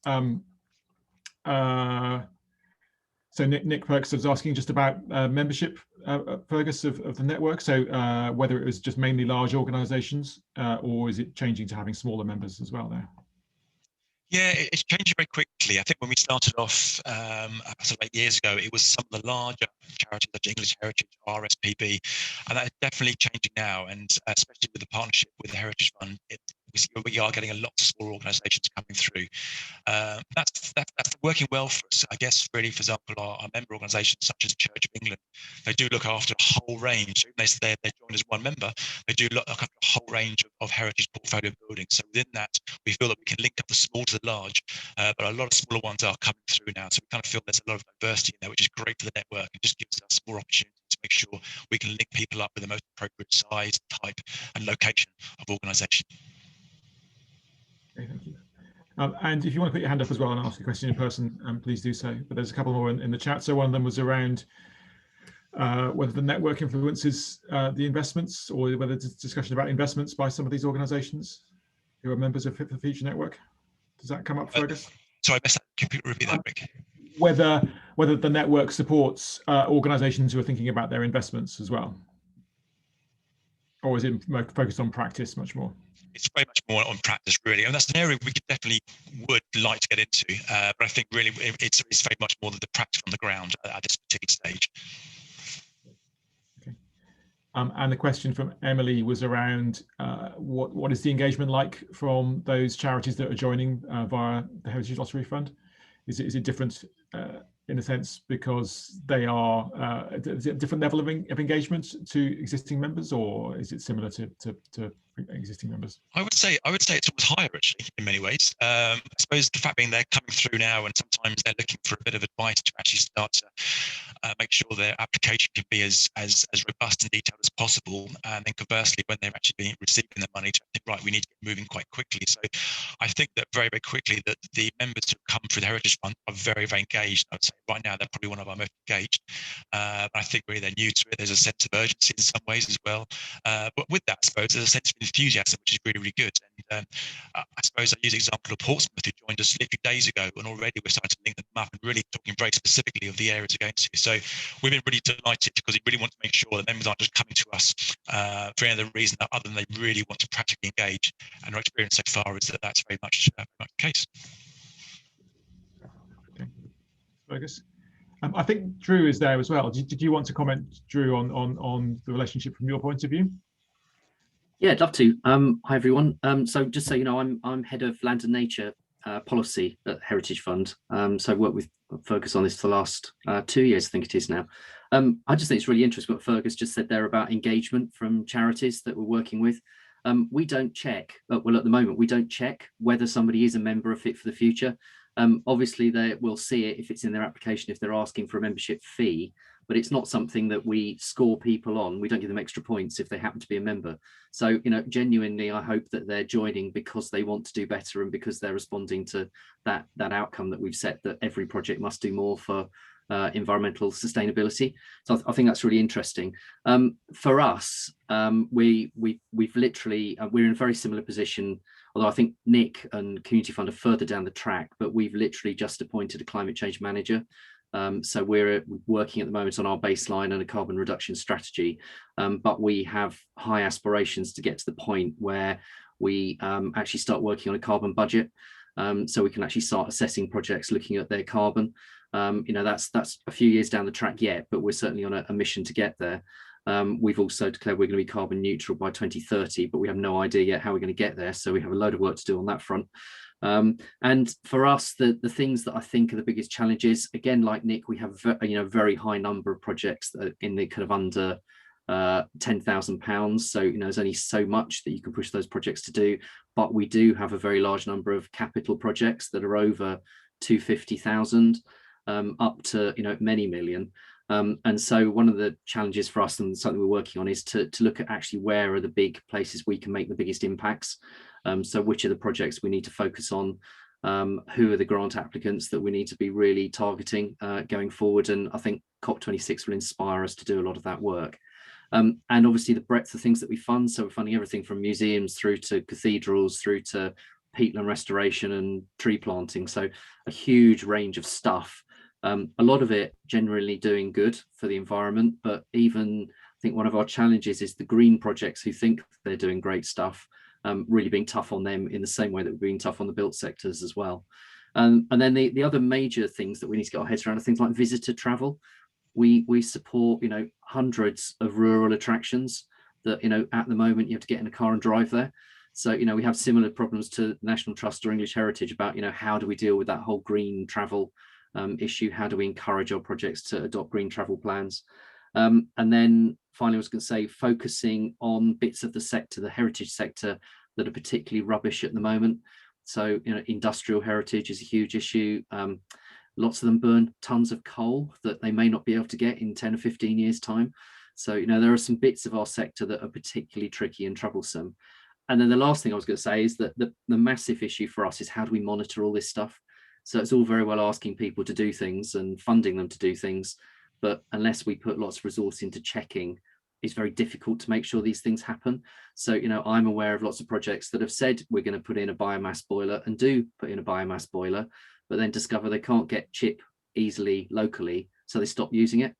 So Nick Perks was asking just about membership, Fergus, of the network. So whether it was just mainly large organizations or is it changing to having smaller members as well now? Yeah, it's changing very quickly. I think when we started off sort of 8 years ago, it was some of the larger charities like English Heritage, RSPB, and that is definitely changing now. And especially with the partnership with the Heritage Fund, we are getting a lot of smaller organisations coming through. That's working well for us, I guess. Really, for example, our member organisations such as Church of England, they do look after a whole range. Even though they're joined as one member, they do look after a whole range of heritage portfolio building. So within that, we feel that we can link up the small to the large, but a lot of smaller ones are coming through now. So we kind of feel there's a lot of diversity in there, which is great for the network and just gives us more opportunities to make sure we can link people up with the most appropriate size, type, and location of organisation. Okay, thank you. And if you want to put your hand up as well and ask a question in person, please do so. But there's a couple more in the chat. So one of them was around whether the network influences the investments, or whether it's a discussion about investments by some of these organisations who are members of Fit for Future Network. Does that come up, Fergus? Sorry, I missed that. Can you repeat that, Rick? Whether the network supports organisations who are thinking about their investments as well, or is it focused on practice much more? It's very much more on practice, really, and that's an area we would like to get into. But I think really it's very much more than the practice on the ground at this particular stage. Okay. And the question from Emily was around what is the engagement like from those charities that are joining via the Heritage Lottery Fund? Is it different in a sense because they are is it a different level of engagement to existing members, or is it similar to existing members? I would say it's almost higher actually in many ways. I suppose the fact being they're coming through now, and sometimes they're looking for a bit of advice to actually start to make sure their application can be as robust and detailed as possible. And then conversely, when they're actually receiving the money, to think, right, we need to get moving quite quickly. So I think that very, very quickly that the members who come through the Heritage Fund are very, very engaged. I would say right now they're probably one of our most engaged. But I think really they're new to it. There's a sense of urgency in some ways as well. But with that, I suppose there's a sense of enthusiasm, which is really, really good. And I suppose I use the example of Portsmouth, who joined us a few days ago, and already we're starting to link them up and really talking very specifically of the areas they're going to. So we've been really delighted because we really want to make sure that members aren't just coming to us for any other reason other than they really want to practically engage. And our experience so far is that that's very much the case. Okay, Fergus. I think Drew is there as well. Did you want to comment, Drew, on the relationship from your point of view? Yeah, I'd love to. Hi everyone. So just so you know, I'm head of Land and Nature policy at Heritage Fund. So I've worked with Fergus on this for the last 2 years, I think it is now. I just think it's really interesting what Fergus just said there about engagement from charities that we're working with. We don't check, well, at the moment, we don't check whether somebody is a member of Fit for the Future. Obviously, they will see it if it's in their application, if they're asking for a membership fee, but it's not something that we score people on. We don't give them extra points if they happen to be a member. So, you know, genuinely, I hope that they're joining because they want to do better and because they're responding to that outcome that we've set, that every project must do more for environmental sustainability. So I think that's really interesting. For us, we've literally, we're in a very similar position, although I think Nick and Community Fund are further down the track, but we've literally just appointed a climate change manager. So we're working at the moment on our baseline and a carbon reduction strategy, but we have high aspirations to get to the point where we actually start working on a carbon budget, so we can actually start assessing projects looking at their carbon. You know, that's a few years down the track yet, but we're certainly on a mission to get there. We've also declared we're going to be carbon neutral by 2030, but we have no idea yet how we're going to get there. So we have a load of work to do on that front. And for us, the things that I think are the biggest challenges, again, like Nick, we have very high number of projects that are in the kind of under £10,000. So, you know, there's only so much that you can push those projects to do, but we do have a very large number of capital projects that are over 250,000 up to, you know, many million. And so one of the challenges for us and something we're working on is to look at actually where are the big places we can make the biggest impacts. So which are the projects we need to focus on? Who are the grant applicants that we need to be really targeting going forward? And I think COP26 will inspire us to do a lot of that work. And obviously the breadth of things that we fund. So we're funding everything from museums through to cathedrals, through to peatland restoration and tree planting. So a huge range of stuff. A lot of it generally doing good for the environment, but even I think one of our challenges is the green projects who think they're doing great stuff, really being tough on them in the same way that we're being tough on the built sectors as well. And then the other major things that we need to get our heads around are things like visitor travel. We support, you know, hundreds of rural attractions that, you know, at the moment you have to get in a car and drive there. So, you know, we have similar problems to National Trust or English Heritage about, you know, how do we deal with that whole green travel issue? How do we encourage our projects to adopt green travel plans? And then finally, I was going to say, focusing on bits of the sector, the heritage sector, that are particularly rubbish at the moment. So, you know, industrial heritage is a huge issue. Lots of them burn tons of coal that they may not be able to get in 10 or 15 years' time. So, you know, there are some bits of our sector that are particularly tricky and troublesome. And then the last thing I was going to say is that the massive issue for us is how do we monitor all this stuff? So it's all very well asking people to do things and funding them to do things, but unless we put lots of resource into checking, it's very difficult to make sure these things happen. So, you know, I'm aware of lots of projects that have said we're going to put in a biomass boiler and do put in a biomass boiler, but then discover they can't get chip easily locally, so they stop using it.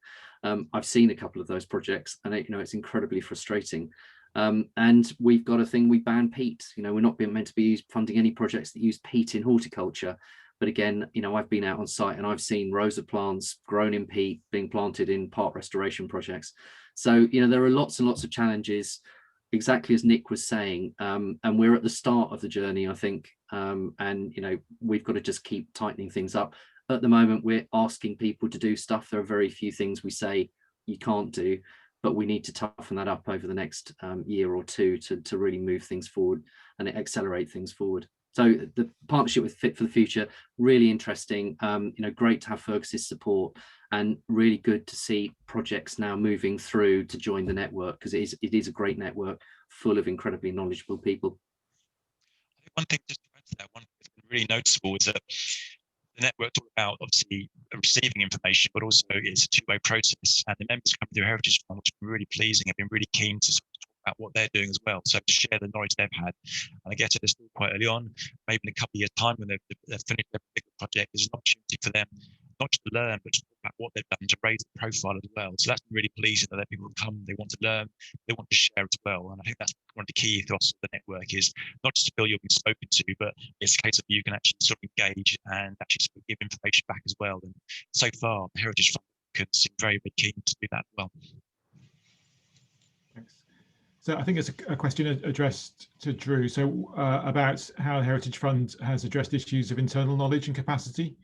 I've seen a couple of those projects, and you know, it's incredibly frustrating. And we've got a thing, we ban peat. You know, we're not being meant to be funding any projects that use peat in horticulture. But again, you know, I've been out on site and I've seen rows of plants grown in peat being planted in park restoration projects. So, you know, there are lots and lots of challenges, exactly as Nick was saying, and we're at the start of the journey, I think. And, you know, we've got to just keep tightening things up. At the moment, we're asking people to do stuff. There are very few things we say you can't do, but we need to toughen that up over the next year or two to really move things forward and accelerate things forward. So the partnership with Fit for the Future, really interesting, you know, great to have Fergus's support, and really good to see projects now moving through to join the network, because it is a great network full of incredibly knowledgeable people. One thing just to add to that, one thing that's really noticeable is that the network's all about obviously receiving information, but also it's a two-way process. And the members coming through Heritage Fund, which has been really pleasing, have been really keen to sort of talk about what they're doing as well. So to share the knowledge they've had. And I guess it is still quite early on, maybe in a couple of years' time when they've finished their particular project, there's an opportunity for them not just to learn, but to talk about what they've done to raise the profile as well. So that's been really pleasing that people come, they want to learn, they want to share as well. And I think that's one of the key ethos of the network, is not just to feel you're being spoken to, but it's a case of you can actually sort of engage and actually sort of give information back as well. And so far, the Heritage Fund seem very, very keen to do that as well. Thanks. So I think it's a question addressed to Drew. So about how the Heritage Fund has addressed issues of internal knowledge and capacity.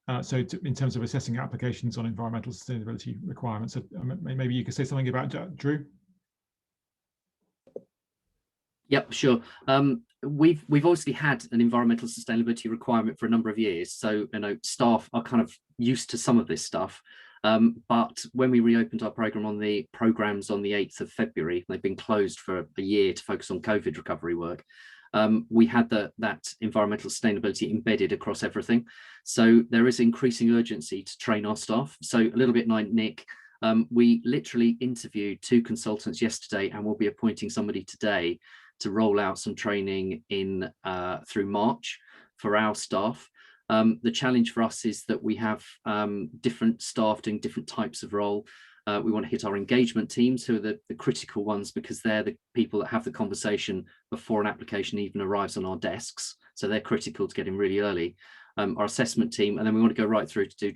In terms of assessing applications on environmental sustainability requirements, maybe you could say something about that, Drew. Yep, sure. We've obviously had an environmental sustainability requirement for a number of years, so staff are kind of used to some of this stuff. But when we reopened our program on the programs on the 8th of February, they've been closed for a year to focus on COVID recovery work. We had that environmental sustainability embedded across everything. So there is increasing urgency to train our staff. So a little bit like Nick, we literally interviewed 2 consultants yesterday, and we'll be appointing somebody today to roll out some training in through March for our staff. The challenge for us is that we have different staff doing different types of role. We want to hit our engagement teams, who are the critical ones, because they're the people that have the conversation before an application even arrives on our desks. So they're critical to get in really early. Our assessment team, and then we want to go right through to do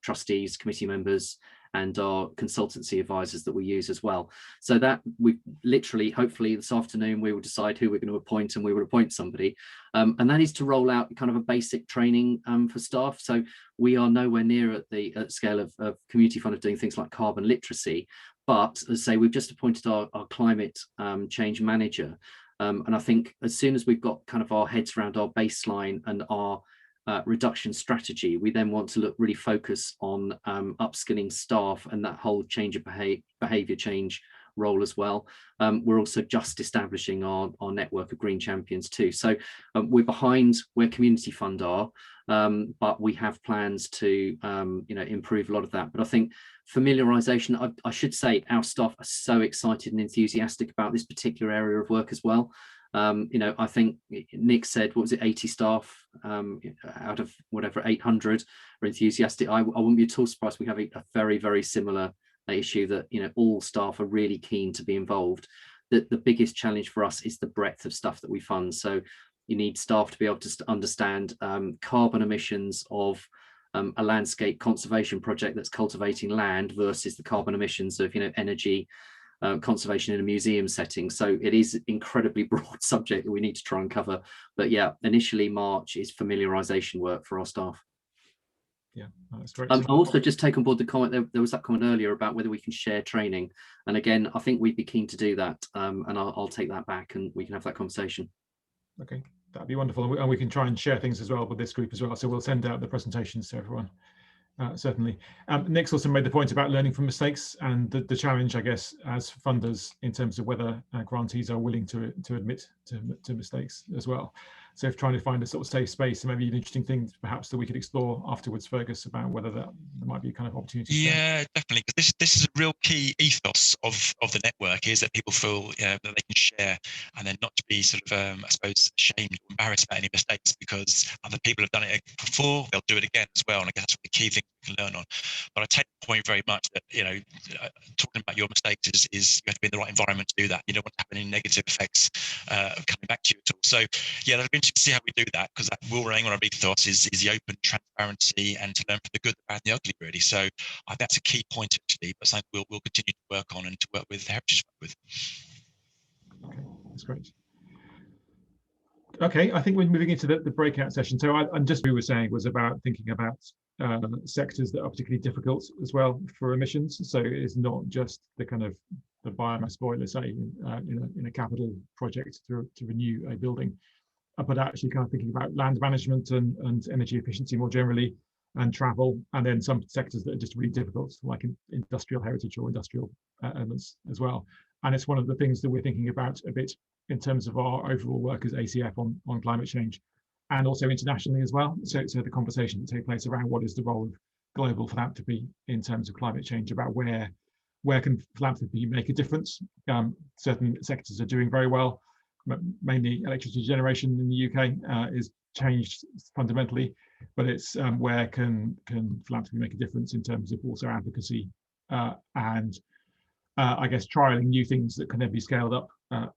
trustees, committee members, and our consultancy advisors that we use as well. So that we literally, hopefully this afternoon, we will decide who we're going to appoint, and we will appoint somebody. And that is to roll out kind of a basic training for staff. So we are nowhere near at the scale of community fund of doing things like carbon literacy. But as I say, we've just appointed our climate change manager. And I think as soon as we've got kind of our heads around our baseline and our reduction strategy, we then want to really focus on upskilling staff and that whole change of behavior change role as well. We're also just establishing our network of green champions too. So we're behind where community fund are, but we have plans to improve a lot of that. But I think familiarization, I should say our staff are so excited and enthusiastic about this particular area of work as well. I think Nick said, what was it, 80 staff out of whatever 800 are enthusiastic. I wouldn't be at all surprised we have a very, very similar issue that all staff are really keen to be involved. The biggest challenge for us is the breadth of stuff that we fund. So you need staff to be able to understand carbon emissions of a landscape conservation project that's cultivating land versus the carbon emissions of energy conservation in a museum setting. So it is incredibly broad subject that we need to try and cover. But yeah, initially March is familiarization work for our staff. Yeah, that's great. I'll also just take on board the comment, there was that comment earlier about whether we can share training. And again, I think we'd be keen to do that. And I'll take that back and we can have that conversation. Okay, that'd be wonderful. And we can try and share things as well with this group as well. So we'll send out the presentations to everyone. Certainly. Nick's also made the point about learning from mistakes and the challenge, I guess, as funders in terms of whether grantees are willing to admit to mistakes as well. So if trying to find a sort of safe space, and maybe an interesting thing perhaps that we could explore afterwards, Fergus, about whether there might be kind of opportunities. Yeah, definitely. Because this is a real key ethos of the network, is that people feel that they can share and then not to be sort of, I suppose, ashamed or embarrassed about any mistakes, because other people have done it before, they'll do it again as well. And I guess that's the key thing we can learn on. But I take the point very much that, talking about your mistakes is you have to be in the right environment to do that. You don't want to have any negative effects coming back to you at all. So yeah, that'll be interesting to see how we do that, because that will remain on our ethos is the open transparency and to learn from the good, the bad, and the ugly, really. So I think that's a key point actually, but something we'll continue to work on and to work with the Heritage with. Okay, that's great. Okay, I think we're moving into the breakout session. So and just we were saying was about thinking about sectors that are particularly difficult as well for emissions. So it's not just the kind of the biomass boiler, say, in a capital project to renew a building, but actually kind of thinking about land management and energy efficiency more generally, and travel, and then some sectors that are just really difficult, like industrial heritage or industrial elements as well. And it's one of the things that we're thinking about a bit in terms of our overall work as ACF on climate change, and also internationally as well. So the conversation that take place around what is the role of global philanthropy in terms of climate change, about where can philanthropy make a difference. Certain sectors are doing very well, mainly electricity generation in the UK is changed fundamentally, but it's where can philanthropy make a difference in terms of also advocacy and I guess trialing new things that can then be scaled up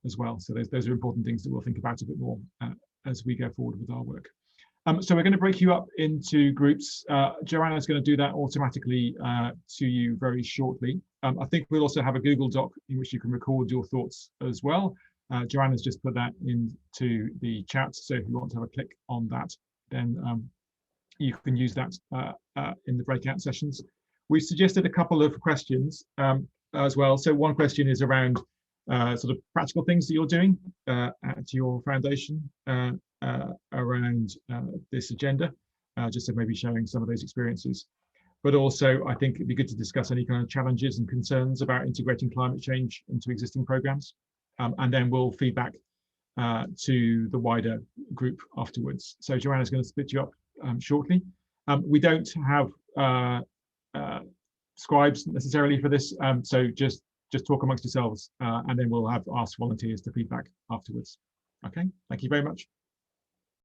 as well. So those are important things that we'll think about a bit more as we go forward with our work. So we're going to break you up into groups. Joanna's going to do that automatically to you very shortly. I think we'll also have a Google Doc in which you can record your thoughts as well. Joanna's just put that into the chat. So if you want to have a click on that, then you can use that in the breakout sessions. We've suggested a couple of questions as well. So one question is around sort of practical things that you're doing at your foundation around this agenda, just so maybe sharing some of those experiences. But also, I think it'd be good to discuss any kind of challenges and concerns about integrating climate change into existing programs. And then we'll feed back to the wider group afterwards. So Joanna's going to split you up shortly. We don't have scribes necessarily for this, so just talk amongst yourselves, and then we'll have asked volunteers to feedback afterwards. Okay, thank you very much.